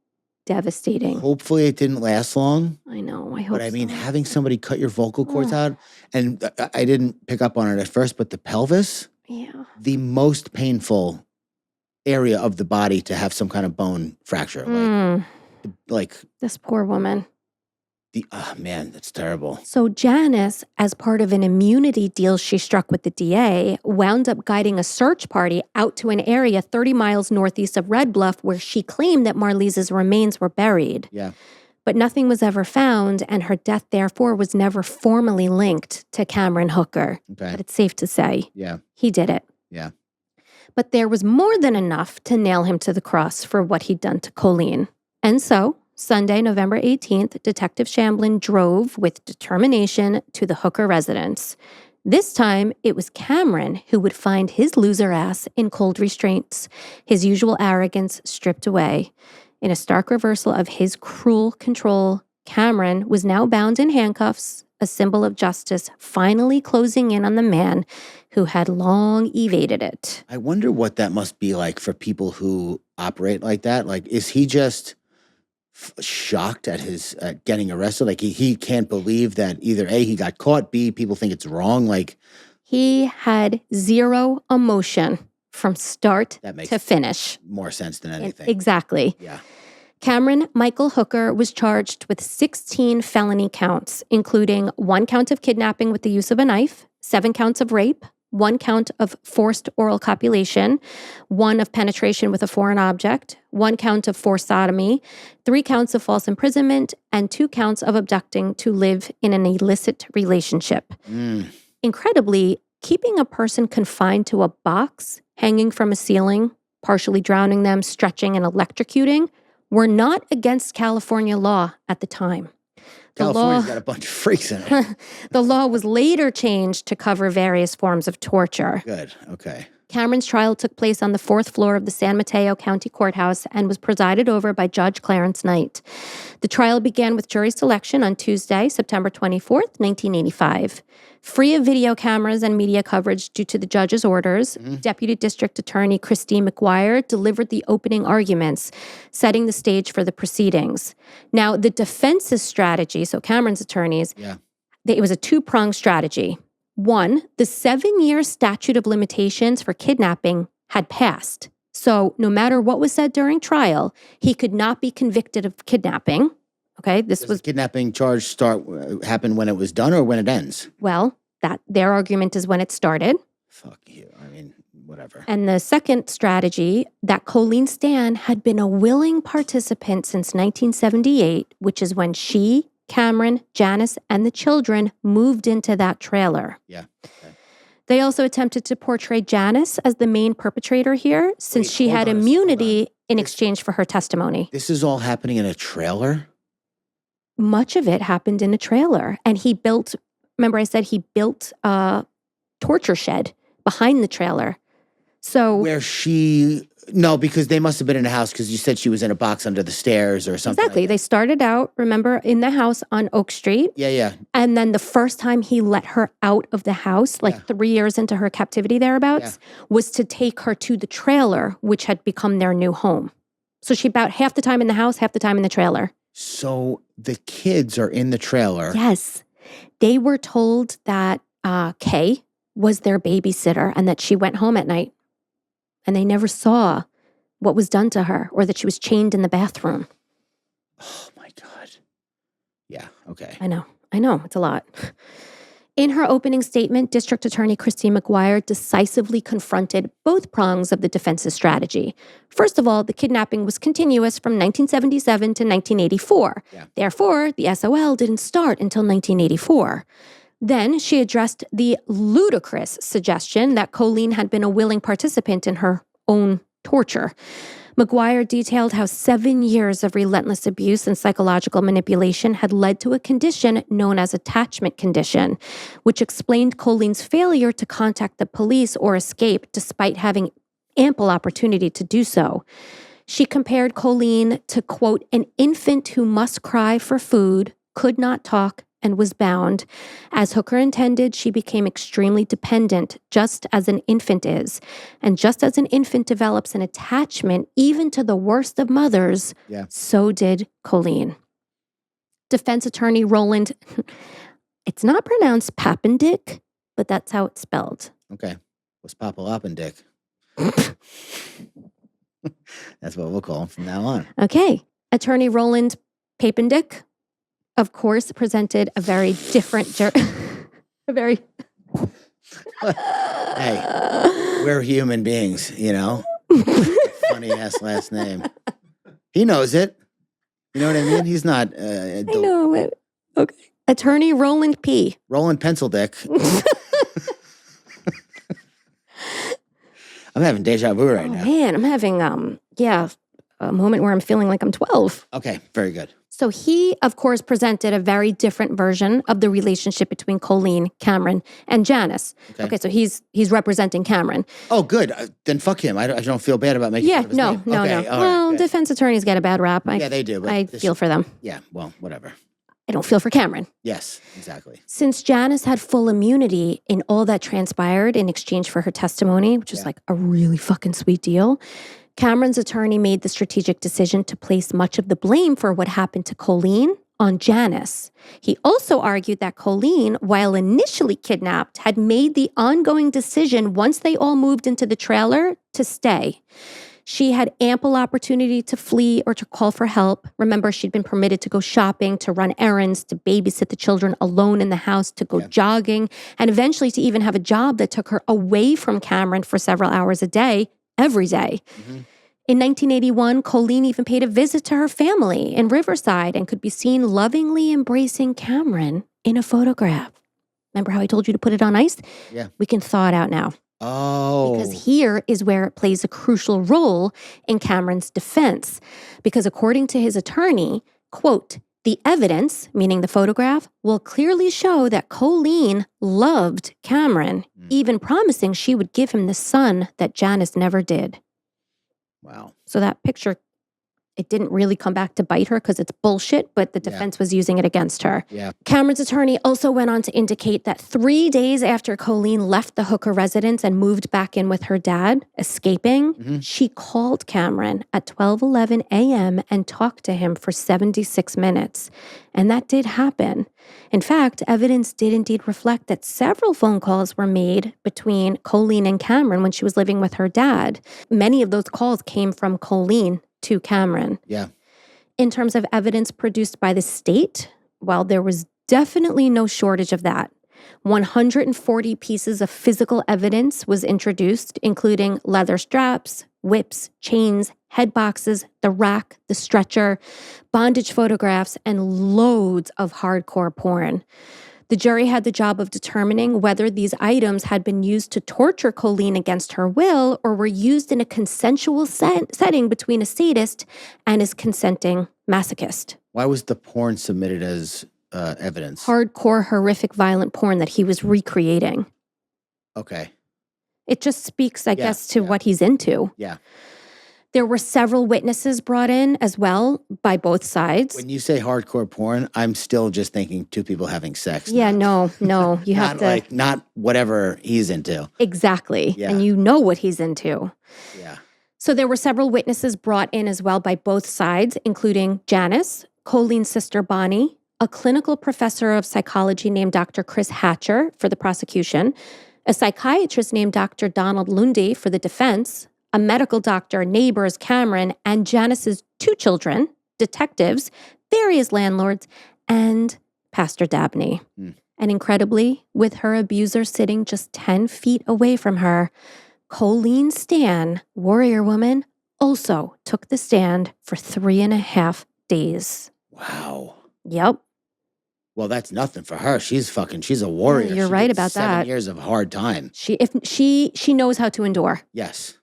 devastating. Hopefully it didn't last long. I know. I hope But I mean, so. having somebody cut your vocal cords out, and I didn't pick up on it at first, but the pelvis, the most painful area of the body to have some kind of bone fracture. Like this poor woman. Man, that's terrible. So Janice, as part of an immunity deal she struck with the DA, wound up guiding a search party out to an area 30 miles northeast of Red Bluff where she claimed that Marlise's remains were buried. Yeah. But nothing was ever found, and her death, therefore, was never formally linked to Cameron Hooker. Okay. But it's safe to say, he did it. Yeah. But there was more than enough to nail him to the cross for what he'd done to Colleen. And so, Sunday, November 18th, Detective Shamblin drove with determination to the Hooker residence. This time, it was Cameron who would find his loser ass in cold restraints, his usual arrogance stripped away. In a stark reversal of his cruel control, Cameron was now bound in handcuffs, a symbol of justice finally closing in on the man who had long evaded it. I wonder what that must be like for people who operate like that. Like, is he just shocked at his getting arrested? Like he can't believe that either A, he got caught, B, people think it's wrong. Like, he had zero emotion from start to finish. More sense than anything. Exactly. Yeah. Cameron Michael Hooker was charged with 16 felony counts, including 1 count of kidnapping with the use of a knife, 7 counts of rape, 1 count of forced oral copulation, 1 of penetration with a foreign object, 1 count of forced sodomy, 3 counts of false imprisonment, and 2 counts of abducting to live in an illicit relationship. Incredibly, keeping a person confined to a box, hanging from a ceiling, partially drowning them, stretching, and electrocuting were not against California law at the time. California's got a bunch of freaks in it. The law was later changed to cover various forms of torture. Good. Okay. Cameron's trial took place on the 4th floor of the San Mateo County Courthouse and was presided over by Judge Clarence Knight. The trial began with jury selection on Tuesday, September 24th, 1985. Free of video cameras and media coverage due to the judge's orders, Deputy District Attorney Christine McGuire delivered the opening arguments, setting the stage for the proceedings. Now, the defense's strategy, so Cameron's attorneys, it was a 2-pronged strategy. 1, the 7-year statute of limitations for kidnapping had passed. So no matter what was said during trial, he could not be convicted of kidnapping. Okay, Does the kidnapping charge happen when it was done or when it ends? Well, that their argument is when it started. Fuck you. I mean, whatever. And the second strategy, that Colleen Stan had been a willing participant since 1978, which is when she, Cameron, Janice, and the children moved into that trailer. Yeah. Okay. They also attempted to portray Janice as the main perpetrator here, since she had immunity in exchange for her testimony. This is all happening in a trailer? Much of it happened in a trailer. And he built, remember I said he built a torture shed behind the trailer. So no, because they must have been in a house because you said she was in a box under the stairs or something. Exactly. They started out, remember, in the house on Oak Street. Yeah. And then the first time he let her out of the house, like 3 years into her captivity thereabouts, was to take her to the trailer, which had become their new home. So she about half the time in the house, half the time in the trailer. So the kids are in the trailer. Yes. They were told that Kay was their babysitter and that she went home at night. And they never saw what was done to her or that she was chained in the bathroom. Oh, my God. Yeah, okay. I know. It's a lot. In her opening statement, District Attorney Christine McGuire decisively confronted both prongs of the defense's strategy. First of all, the kidnapping was continuous from 1977 to 1984. Yeah. Therefore, the SOL didn't start until 1984. Then she addressed the ludicrous suggestion that Colleen had been a willing participant in her own torture. McGuire detailed how 7 years of relentless abuse and psychological manipulation had led to a condition known as attachment condition, which explained Colleen's failure to contact the police or escape despite having ample opportunity to do so. She compared Colleen to, quote, an infant who must cry for food, could not talk, and was bound. As Hooker intended, she became extremely dependent, just as an infant is. And just as an infant develops an attachment even to the worst of mothers, so did Colleen. Defense attorney Roland, it's not pronounced Pappendick, but that's how it's spelled. Okay. What's Papa Oppendick? That's what we'll call him from now on. Okay. Attorney Roland Papendick, of course, presented a very different Hey, we're human beings, you know? Funny ass last name. He knows it. You know what I mean? He's not. I know it. Okay. Attorney Roland P. Roland Pencil Dick. I'm having deja vu right now. Man, I'm having a moment where I'm feeling like I'm 12. Okay, very good. So he, of course, presented a very different version of the relationship between Colleen, Cameron, and Janice. Okay, so he's representing Cameron. Oh, good. Then fuck him. I don't feel bad about making fun of his name. No. Well, defense attorneys get a bad rap. They do. But I feel for them. Yeah, well, whatever. I don't feel for Cameron. Yes, exactly. Since Janice had full immunity in all that transpired in exchange for her testimony, which is like a really fucking sweet deal, Cameron's attorney made the strategic decision to place much of the blame for what happened to Colleen on Janice. He also argued that Colleen, while initially kidnapped, had made the ongoing decision once they all moved into the trailer to stay. She had ample opportunity to flee or to call for help. Remember, she'd been permitted to go shopping, to run errands, to babysit the children alone in the house, to go jogging, and eventually to even have a job that took her away from Cameron for several hours a day, every day. Mm-hmm. In 1981, Colleen even paid a visit to her family in Riverside and could be seen lovingly embracing Cameron in a photograph. Remember how I told you to put it on ice? Yeah. We can thaw it out now. Oh. Because here is where it plays a crucial role in Cameron's defense. Because according to his attorney, quote, the evidence, meaning the photograph, will clearly show that Colleen loved Cameron, even promising she would give him the son that Janice never did. Wow. So that picture, it didn't really come back to bite her because it's bullshit, but the defense was using it against her. Yeah. Cameron's attorney also went on to indicate that 3 days after Colleen left the Hooker residence and moved back in with her dad, escaping, she called Cameron at 12:11 a.m. and talked to him for 76 minutes. And that did happen. In fact, evidence did indeed reflect that several phone calls were made between Colleen and Cameron when she was living with her dad. Many of those calls came from Colleen to Cameron. Yeah. In terms of evidence produced by the state, well, there was definitely no shortage of that. 140 pieces of physical evidence was introduced, including leather straps, whips, chains, head boxes, the rack, the stretcher, bondage photographs, and loads of hardcore porn. The jury had the job of determining whether these items had been used to torture Colleen against her will or were used in a consensual setting between a sadist and his consenting masochist. Why was the porn submitted as evidence? Hardcore, horrific, violent porn that he was recreating. Okay. It just speaks, I guess, to what he's into. Yeah. There were several witnesses brought in as well by both sides. When you say hardcore porn, I'm still just thinking two people having sex. Yeah, no. You have to. Not whatever he's into. Exactly. Yeah. And you know what he's into. Yeah. So there were several witnesses brought in as well by both sides, including Janice, Colleen's sister Bonnie, a clinical professor of psychology named Dr. Chris Hatcher for the prosecution, a psychiatrist named Dr. Donald Lundy for the defense, a medical doctor, neighbors, Cameron, and Janice's 2 children, detectives, various landlords, and Pastor Dabney. And incredibly, with her abuser sitting just 10 feet away from her, Colleen Stan, warrior woman, also took the stand for 3.5 days. Wow. Yep. Well, that's nothing for her. She's a warrior. You're right about 7 that. years of hard time. She knows how to endure. Yes.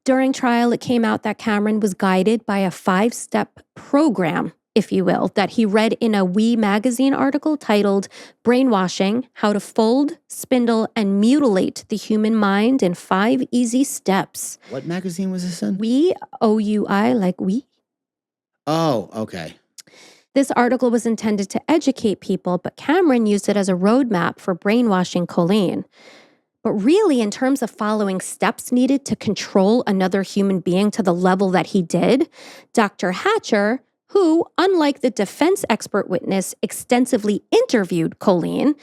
During trial, it came out that Cameron was guided by a 5-step program, if you will, that he read in a We magazine article titled Brainwashing: How to Fold, Spindle, and Mutilate the Human Mind in 5 Easy Steps. What magazine was this in? We, O-U-I, like we. Oh, okay. This article was intended to educate people, but Cameron used it as a roadmap for brainwashing Colleen. But really, in terms of following steps needed to control another human being to the level that he did, Dr. Hatcher, who, unlike the defense expert witness, extensively interviewed Colleen,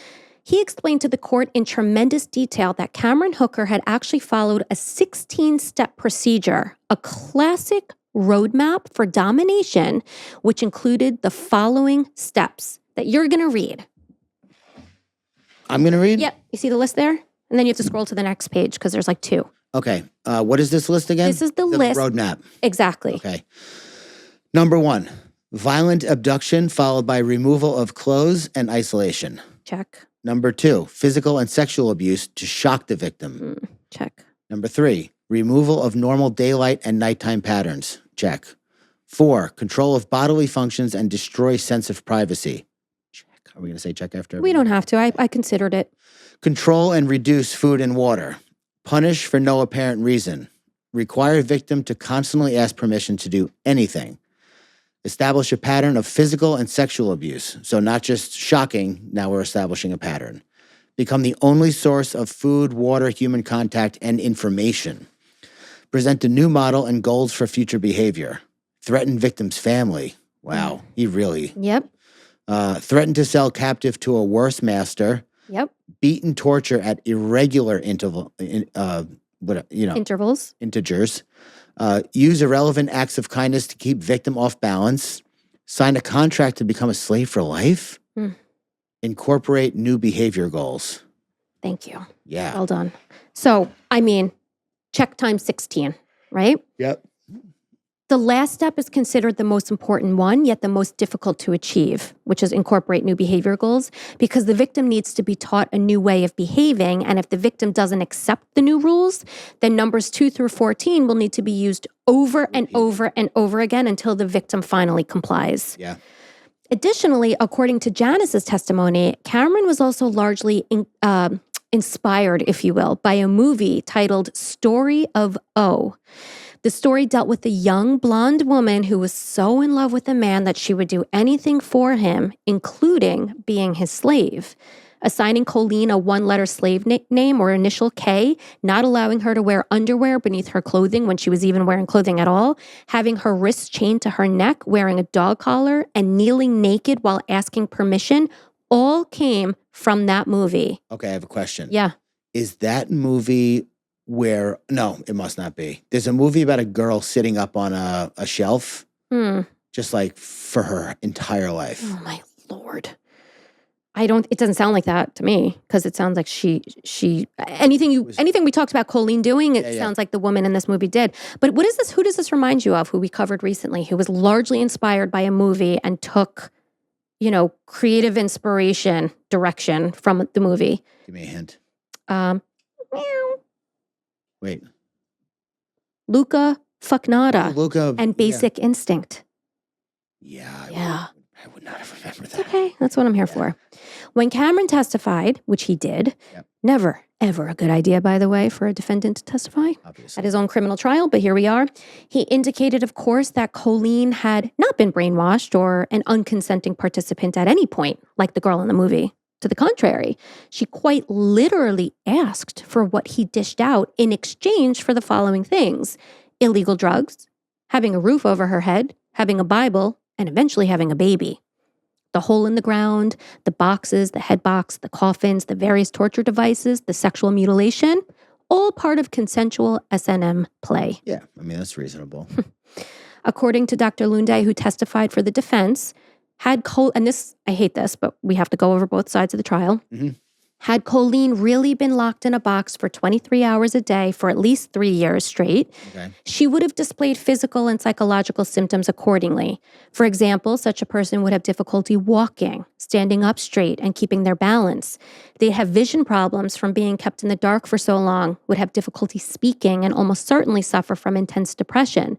he explained to the court in tremendous detail that Cameron Hooker had actually followed a 16-step procedure, a classic roadmap for domination, which included the following steps that you're going to read. I'm going to read? Yep. You see the list there? And then you have to scroll to the next page because there's like 2. Okay. What is this list again? This is the list. Roadmap. Exactly. Okay. Number 1, violent abduction followed by removal of clothes and isolation. Check. Number 2, physical and sexual abuse to shock the victim. Check. Number 3, removal of normal daylight and nighttime patterns. Check. 4, control of bodily functions and destroy sense of privacy. Check. Are we going to say check after? We don't have to. I considered it. Control and reduce food and water. Punish for no apparent reason. Require victim to constantly ask permission to do anything. Establish a pattern of physical and sexual abuse. So not just shocking, now we're establishing a pattern. Become the only source of food, water, human contact, and information. Present a new model and goals for future behavior. Threaten victim's family. Wow, he really. Yep. Threaten to sell captive to a worse master. Yep. Beat and torture at irregular Intervals. Integers. Use irrelevant acts of kindness to keep victim off balance. Sign a contract to become a slave for life. Incorporate new behavior goals. Thank you. Yeah. Well done. So, I mean, check times 16, right? Yep. The last step is considered the most important one, yet the most difficult to achieve, which is incorporate new behavior goals, because the victim needs to be taught a new way of behaving. And if the victim doesn't accept the new rules, then numbers 2 through 14 will need to be used over and over and over again until the victim finally complies. Yeah. Additionally, according to Janice's testimony, Cameron was also largely inspired, if you will, by a movie titled Story of O. The story dealt with a young blonde woman who was so in love with a man that she would do anything for him, including being his slave. Assigning Colleen a 1-letter slave name or initial K, not allowing her to wear underwear beneath her clothing when she was even wearing clothing at all, having her wrists chained to her neck, wearing a dog collar, and kneeling naked while asking permission, all came from that movie. Okay, I have a question. Yeah. Is that movie where, no, it must not be. There's a movie about a girl sitting up on a shelf, just like for her entire life. Oh my Lord. It doesn't sound like that to me, because it sounds like anything we talked about Colleen doing, it sounds like the woman in this movie did. But what is this? Who does this remind you of, who we covered recently, who was largely inspired by a movie and took, creative inspiration, direction from the movie? Give me a hint. Meow. Wait. Luca Fucknada. Luca and Basic Instinct. Yeah. I would not have remembered that. Okay, that's what I'm here for. When Cameron testified, which he did, never, ever a good idea, by the way, for a defendant to testify at his own criminal trial, but here we are. He indicated, of course, that Colleen had not been brainwashed or an unconsenting participant at any point, like the girl in the movie. To the contrary, she quite literally asked for what he dished out in exchange for the following things: illegal drugs, having a roof over her head, having a Bible, and eventually having a baby. The hole in the ground, the boxes, the head box, the coffins, the various torture devices, the sexual mutilation, all part of consensual S&M play. Yeah, I mean, that's reasonable. According to Dr. Lunde, who testified for the defense, I hate this, but we have to go over both sides of the trial. Mm-hmm. Had Colleen really been locked in a box for 23 hours a day for at least 3 years straight, she would have displayed physical and psychological symptoms accordingly. For example, such a person would have difficulty walking, standing up straight, and keeping their balance. They'd have vision problems from being kept in the dark for so long, would have difficulty speaking, and almost certainly suffer from intense depression.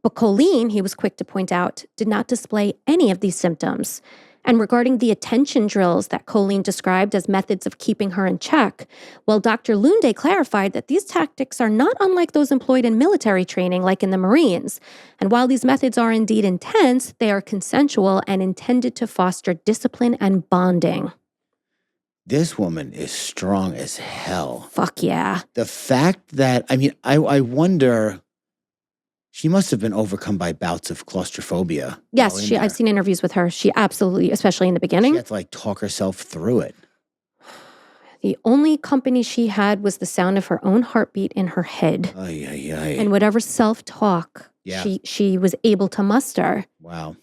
But Colleen, he was quick to point out, did not display any of these symptoms. And regarding the attention drills that Colleen described as methods of keeping her in check, well, Dr. Lunde clarified that these tactics are not unlike those employed in military training, like in the Marines. And while these methods are indeed intense, they are consensual and intended to foster discipline and bonding. This woman is strong as hell. Fuck yeah. The fact that, I wonder... She must have been overcome by bouts of claustrophobia. Yes, I've seen interviews with her. She absolutely, especially in the beginning. She had to talk herself through it. The only company she had was the sound of her own heartbeat in her head. Ay, ay, ay. And whatever self-talk she was able to muster. Wow.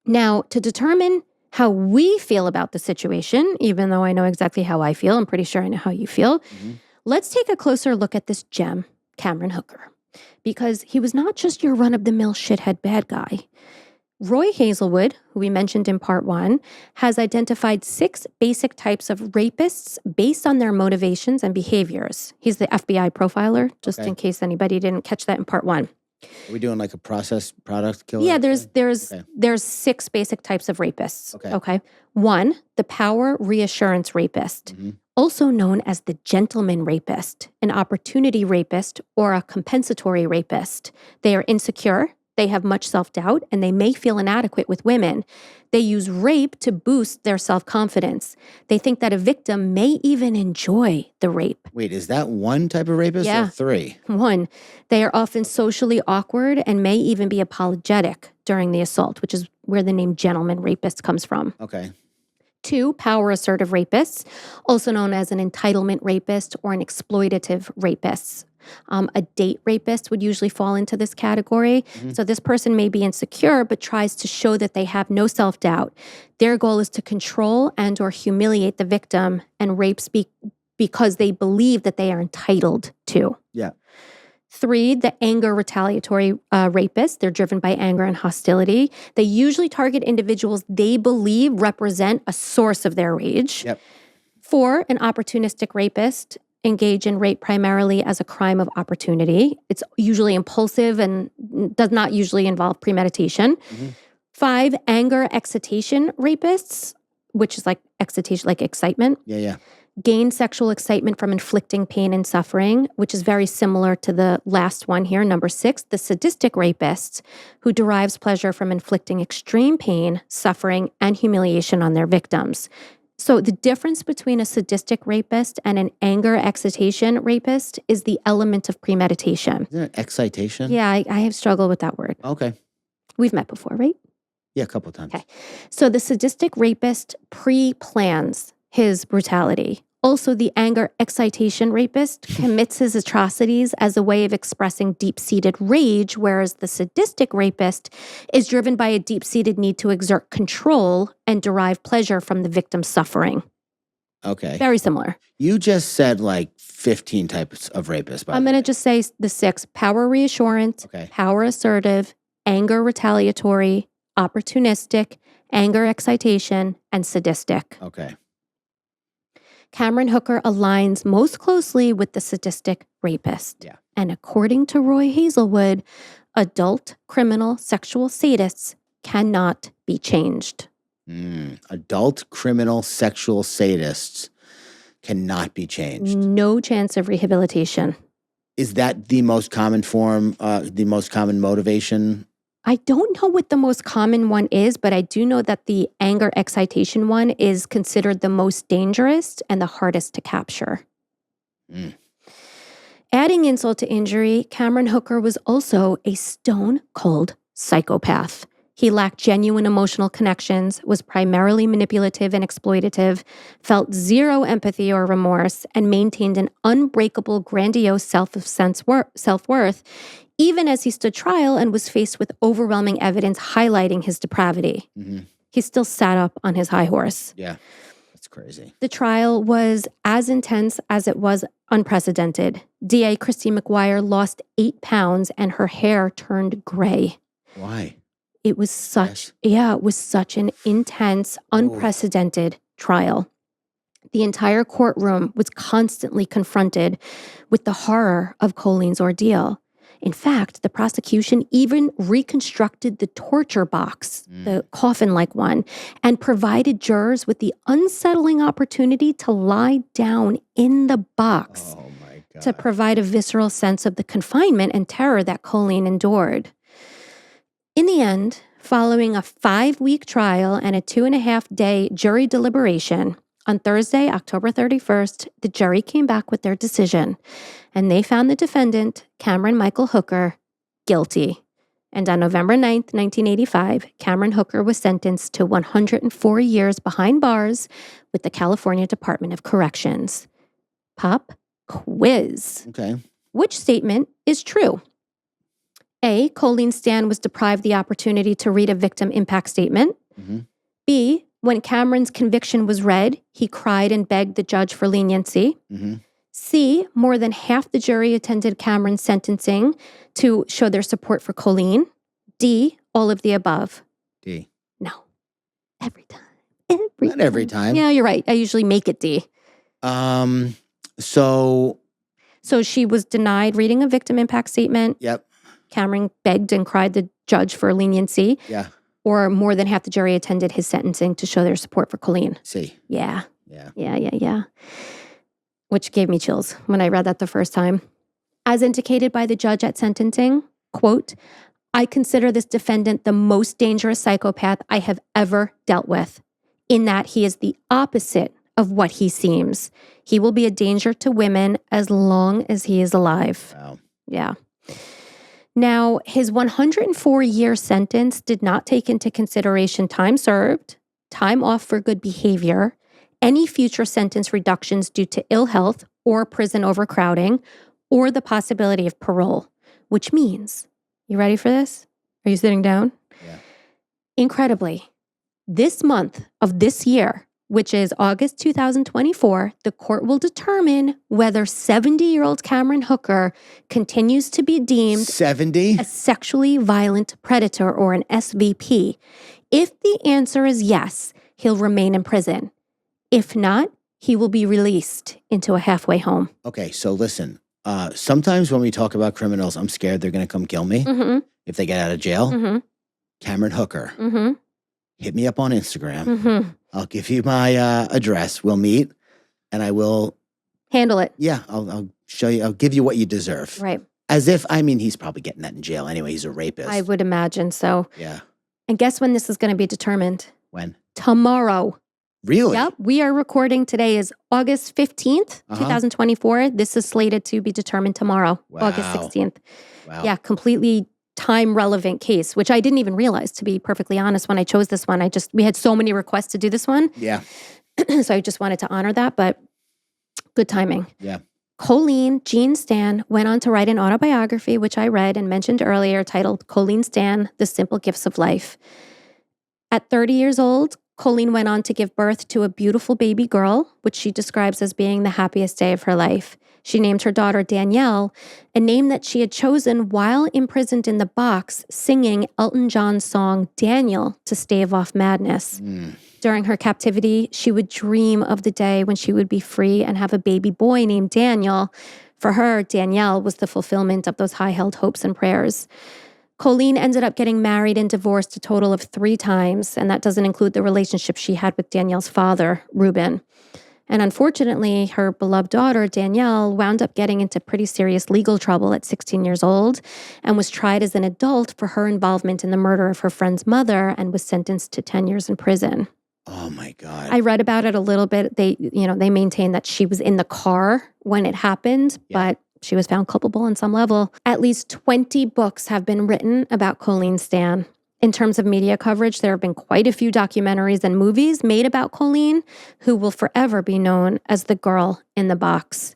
Now, to determine how we feel about the situation, even though I know exactly how I feel, I'm pretty sure I know how you feel, let's take a closer look at this gem, Cameron Hooker. Because he was not just your run-of-the-mill shithead bad guy. Roy Hazelwood, who we mentioned in part 1, has identified 6 basic types of rapists based on their motivations and behaviors. He's the FBI profiler, just in case anybody didn't catch that in part 1. Are we doing a processed product killer? Yeah, there's 6 basic types of rapists. Okay. 1, the power reassurance rapist. Also known as the gentleman rapist, an opportunity rapist, or a compensatory rapist. They are insecure, they have much self-doubt, and they may feel inadequate with women. They use rape to boost their self-confidence. They think that a victim may even enjoy the rape. Wait, is that one type of rapist or 3? 1. They are often socially awkward and may even be apologetic during the assault, which is where the name gentleman rapist comes from. Okay. 2, power assertive rapists, also known as an entitlement rapist or an exploitative rapist. A date rapist would usually fall into this category. So this person may be insecure, but tries to show that they have no self-doubt. Their goal is to control and or humiliate the victim and rape because they believe that they are entitled to. Yeah. 3, the anger retaliatory rapists. They're driven by anger and hostility. They usually target individuals they believe represent a source of their rage. 4, an opportunistic rapist. Engage in rape primarily as a crime of opportunity. It's usually impulsive and does not usually involve premeditation. 5, anger excitation rapists, which is like excitation, like excitement. Gain sexual excitement from inflicting pain and suffering, which is very similar to the last one here, number 6, the sadistic rapist, who derives pleasure from inflicting extreme pain, suffering, and humiliation on their victims. So the difference between a sadistic rapist and an anger excitation rapist is the element of premeditation. Isn't it excitation? Yeah, I have struggled with that word. Okay. We've met before, right? Yeah, a couple of times. Okay. So the sadistic rapist pre-plans his brutality. Also, the anger excitation rapist commits his atrocities as a way of expressing deep-seated rage, whereas the sadistic rapist is driven by a deep-seated need to exert control and derive pleasure from the victim's suffering. Okay. Very similar. You just said 15 types of rapists. I'm going to just say the 6. Power reassurance, power assertive, anger retaliatory, opportunistic, anger excitation, and sadistic. Okay. Cameron Hooker aligns most closely with the sadistic rapist. Yeah. And according to Roy Hazelwood, adult criminal sexual sadists cannot be changed. Adult criminal sexual sadists cannot be changed. No chance of rehabilitation. Is that the most common form, the most common motivation? I don't know what the most common one is, but I do know that the anger excitation one is considered the most dangerous and the hardest to capture. Adding insult to injury, Cameron Hooker was also a stone-cold psychopath. He lacked genuine emotional connections, was primarily manipulative and exploitative, felt zero empathy or remorse, and maintained an unbreakable, grandiose self-worth, even as he stood trial and was faced with overwhelming evidence highlighting his depravity. He still sat up on his high horse. Yeah. That's crazy. The trial was as intense as it was unprecedented. DA Christy McGuire lost 8 pounds and her hair turned gray. Why? It was such an intense, unprecedented trial. The entire courtroom was constantly confronted with the horror of Colleen's ordeal. In fact, the prosecution even reconstructed the torture box, the coffin-like one, and provided jurors with the unsettling opportunity to lie down in the box to provide a visceral sense of the confinement and terror that Colleen endured. In the end, following a 5-week trial and a 2.5-day jury deliberation, on Thursday, October 31st, the jury came back with their decision, and they found the defendant, Cameron Michael Hooker, guilty. And on November 9th, 1985, Cameron Hooker was sentenced to 104 years behind bars with the California Department of Corrections. Pop quiz. Okay. Which statement is true? A, Colleen Stan was deprived the opportunity to read a victim impact statement. Mm-hmm. B, when Cameron's conviction was read, he cried and begged the judge for leniency. Mm-hmm. C, more than half the jury attended Cameron's sentencing to show their support for Colleen. D, all of the above. D. No. Every time. Not every time. Yeah, you're right. I usually make it D. So she was denied reading a victim impact statement. Yep. Cameron begged and cried the judge for leniency. Yeah. Or more than half the jury attended his sentencing to show their support for Colleen. C. Yeah. Yeah. Which gave me chills when I read that the first time. As indicated by the judge at sentencing, quote, I consider this defendant the most dangerous psychopath I have ever dealt with, in that he is the opposite of what he seems. He will be a danger to women as long as he is alive. Wow. Yeah. Now, his 104-year sentence did not take into consideration time served, time off for good behavior, any future sentence reductions due to ill health or prison overcrowding, or the possibility of parole, which means, you ready for this? Are you sitting down? Yeah. Incredibly, this month of this year, which is August 2024, the court will determine whether 70-year-old Cameron Hooker continues to be deemed 70? a sexually violent predator or an SVP. If the answer is yes, he'll remain in prison. If not, he will be released into a halfway home. Okay, so listen. Sometimes when we talk about criminals, I'm scared they're going to come kill me if they get out of jail. Cameron Hooker. Hit me up on Instagram. I'll give you my address. We'll meet, and I will handle it. Yeah, I'll show you. I'll give you what you deserve. Right. As if, I mean, he's probably getting that in jail anyway. He's a rapist. I would imagine so. Yeah. And guess when this is going to be determined? When? Tomorrow. Really? Yep. We are recording today is August 15th, 2024. This is slated to be determined tomorrow, August 16th. Wow. Yeah, completely time relevant case, which I didn't even realize, to be perfectly honest, when I chose this one. We had so many requests to do this one. Yeah. So I just wanted to honor that, but good timing. Yeah. Colleen Jean Stan went on to write an autobiography, which I read and mentioned earlier, titled Colleen Stan, The Simple Gifts of Life. At 30 years old, Colleen went on to give birth to a beautiful baby girl, which she describes as being the happiest day of her life. She named her daughter Danielle, a name that she had chosen while imprisoned in the box, singing Elton John's song Daniel to stave off madness. During her captivity, she would dream of the day when she would be free and have a baby boy named Daniel. For her, Danielle was the fulfillment of those high-held hopes and prayers. Colleen ended up getting married and divorced a total of 3 times, and that doesn't include the relationship she had with Danielle's father, Ruben. And unfortunately, her beloved daughter, Danielle, wound up getting into pretty serious legal trouble at 16 years old and was tried as an adult for her involvement in the murder of her friend's mother and was sentenced to 10 years in prison. Oh my God. I read about it a little bit. They maintain that she was in the car when it happened, but she was found culpable on some level. At least 20 books have been written about Colleen Stan. In terms of media coverage, there have been quite a few documentaries and movies made about Colleen, who will forever be known as the girl in the box.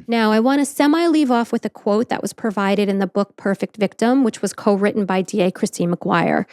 Now, I want to semi-leave off with a quote that was provided in the book Perfect Victim, which was co-written by DA Christy McGuire.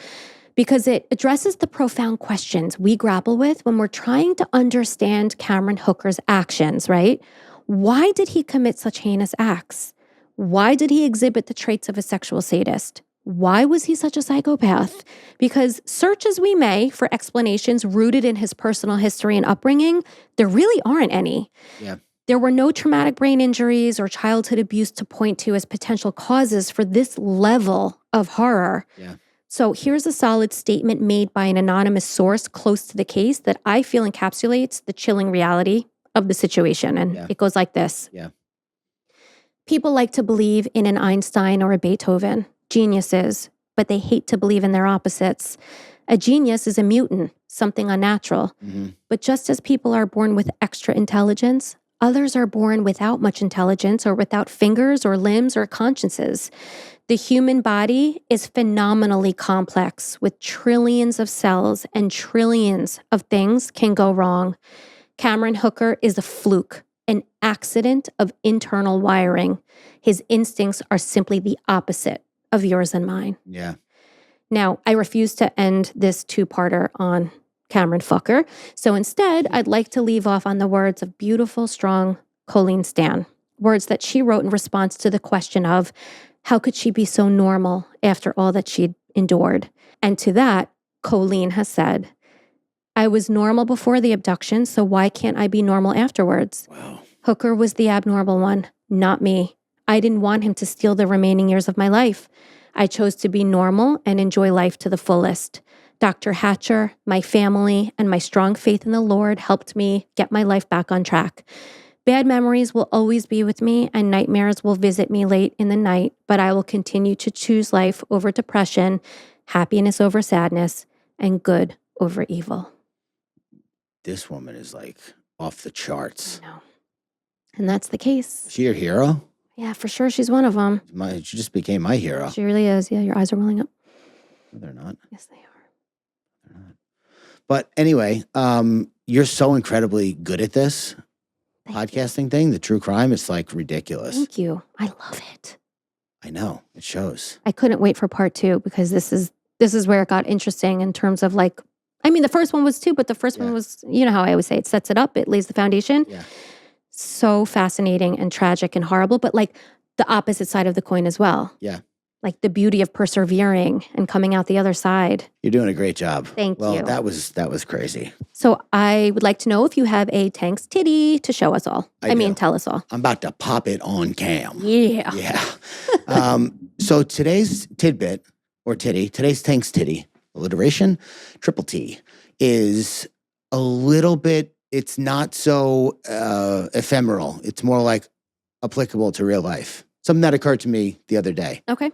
because it addresses the profound questions we grapple with when we're trying to understand Cameron Hooker's actions, right? Why did he commit such heinous acts? Why did he exhibit the traits of a sexual sadist? Why was he such a psychopath? Because search as we may for explanations rooted in his personal history and upbringing, there really aren't any. Yeah. There were no traumatic brain injuries or childhood abuse to point to as potential causes for this level of horror. Yeah. So here's a solid statement made by an anonymous source close to the case that I feel encapsulates the chilling reality of the situation. And it goes like this. Yeah. People like to believe in an Einstein or a Beethoven, geniuses, but they hate to believe in their opposites. A genius is a mutant, something unnatural. Mm-hmm. But just as people are born with extra intelligence, others are born without much intelligence or without fingers or limbs or consciences. The human body is phenomenally complex with trillions of cells and trillions of things can go wrong. Cameron Hooker is a fluke, an accident of internal wiring. His instincts are simply the opposite of yours and mine. Yeah. Now, I refuse to end this two-parter on Cameron Hooker. So instead, I'd like to leave off on the words of beautiful, strong Colleen Stan. Words that she wrote in response to the question of, how could she be so normal after all that she'd endured? And to that, Colleen has said, I was normal before the abduction, so why can't I be normal afterwards? Wow. Hooker was the abnormal one, not me. I didn't want him to steal the remaining years of my life. I chose to be normal and enjoy life to the fullest. Dr. Hatcher, my family, and my strong faith in the Lord helped me get my life back on track. Bad memories will always be with me, and nightmares will visit me late in the night, but I will continue to choose life over depression, happiness over sadness, and good over evil. This woman is like off the charts. I know. And that's the case. Is she your hero? Yeah, for sure. She's one of them. She just became my hero. She really is. Yeah, your eyes are welling up. No, they're not. Yes, they are. They're not. But anyway, you're so incredibly good at this podcasting thing, the true crime. It's like ridiculous. Thank you. I love it. I know. It shows. I couldn't wait for part 2 because this is where it got interesting in terms of like, I mean, the first one was too, but the first one was, you know how I always say, it sets it up, it lays the foundation. Yeah. So fascinating and tragic and horrible, but like the opposite side of the coin as well. Yeah. Like the beauty of persevering and coming out the other side. You're doing a great job. Thank you. Well, that was crazy. So I would like to know if you have a Tank's titty to show us all. I mean, tell us all. I'm about to pop it on cam. Yeah. Yeah. So today's tidbit or titty, today's Tank's titty, alliteration, triple T, is a little bit, it's not so ephemeral. It's more like applicable to real life. Something that occurred to me the other day. Okay.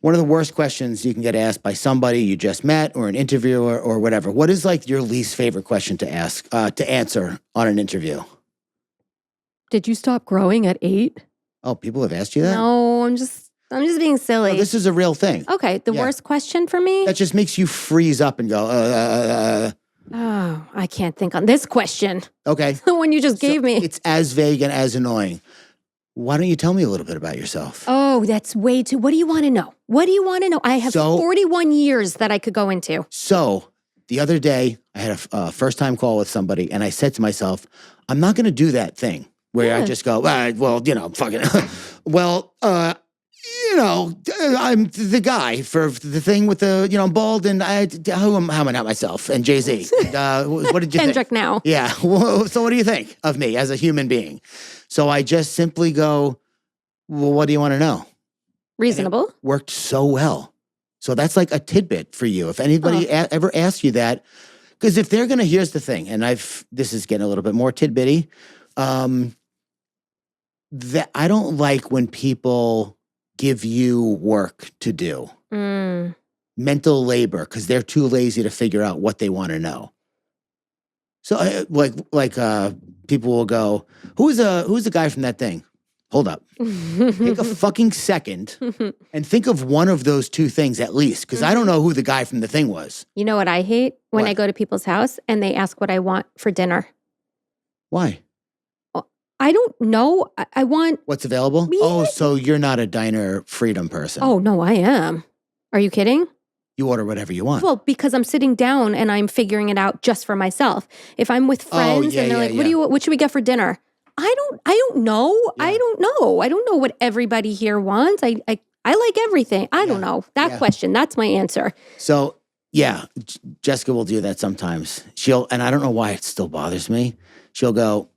One of the worst questions you can get asked by somebody you just met or an interviewer or whatever. What is like your least favorite question to ask, to answer on an interview? Did you stop growing at 8? Oh, people have asked you that? No, I'm just being silly. No, this is a real thing. Okay, the worst question for me? That just makes you freeze up and go, Oh, I can't think on this question. Okay. The one you just gave me. It's as vague and as annoying. Why don't you tell me a little bit about yourself? Oh, that's way too... What do you want to know? What do you want to know? I have 41 years that I could go into. So, the other day, I had a first-time call with somebody, and I said to myself, I'm not going to do that thing where I just go, well, you know, fucking... well, you know, I'm the guy for the thing with the, you know, I'm bald, and how am I not myself? And Jay-Z. What did you think? Kendrick now. Yeah. So what do you think of me as a human being? So I just simply go, well, what do you want to know? Reasonable. Worked so well. So that's like a tidbit for you. If anybody ever asks you that, because if they're going to, here's the thing, and this is getting a little bit more tidbitty, that I don't like when people give you work to do. Mental labor, because they're too lazy to figure out what they want to know. So people will go, who's the guy from that thing? Hold up. Take a fucking second and think of one of those two things at least, because I don't know who the guy from the thing was. You know what I hate? When I go to people's house and they ask what I want for dinner. Why? I don't know. I want... What's available? Yeah. Oh, so you're not a diner freedom person. Oh, no, I am. Are you kidding? You order whatever you want. Well, because I'm sitting down and I'm figuring it out just for myself. If I'm with friends and they're like, what should we get for dinner? I don't know. Yeah. I don't know. I don't know what everybody here wants. I like everything. I don't know. That question, that's my answer. So, yeah, Jessica will do that sometimes. And I don't know why it still bothers me. She'll go,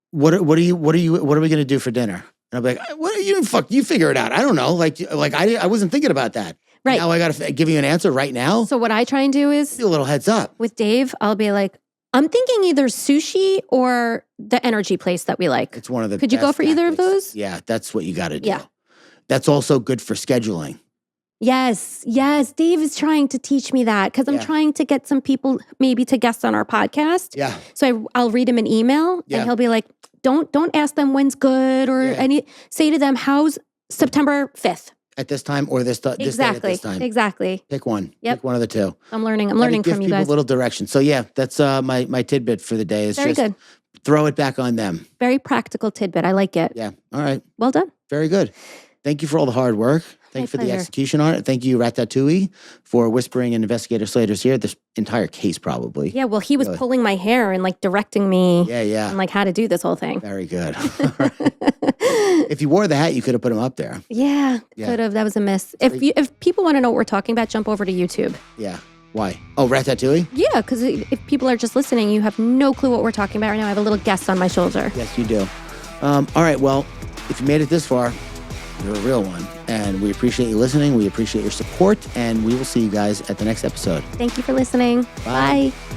what are we going to do for dinner? And I'll be like, you figure it out. I don't know. Like I wasn't thinking about that. Right. Now I got to give you an answer right now. So what I try and do is give you a little heads up. With Dave, I'll be like, I'm thinking either sushi or the energy place that we like. It's one of the Could you go for either of those? Yeah, that's what you got to do. Yeah. That's also good for scheduling. Yes. Dave is trying to teach me that because I'm trying to get some people maybe to guest on our podcast. Yeah. So I'll read him an email and he'll be like, don't ask them when's good or say to them, how's September 5th? At this time or this date at this time. Exactly. Pick one. Yep. Pick one of the two. I'm learning from you guys. Give people a little direction. So yeah, that's my tidbit for the day is very just good. Throw it back on them. Very practical tidbit. I like it. Yeah. All right. Well done. Very good. Thank you for all the hard work. Thank you for the execution on it. Thank you, Ratatouille, for whispering and Investigator Slater's here. This entire case, probably. Yeah, well, he was pulling my hair and like directing me. Yeah. On like how to do this whole thing. Very good. If you wore the hat, you could have put him up there. Yeah. Could have. That was a miss. If people want to know what we're talking about, jump over to YouTube. Yeah. Why? Oh, Ratatouille? Yeah, because if people are just listening, you have no clue what we're talking about right now. I have a little guest on my shoulder. Yes, you do. All right. Well, if you made it this far, you're a real one. And we appreciate you listening. We appreciate your support. And we will see you guys at the next episode. Thank you for listening. Bye. Bye.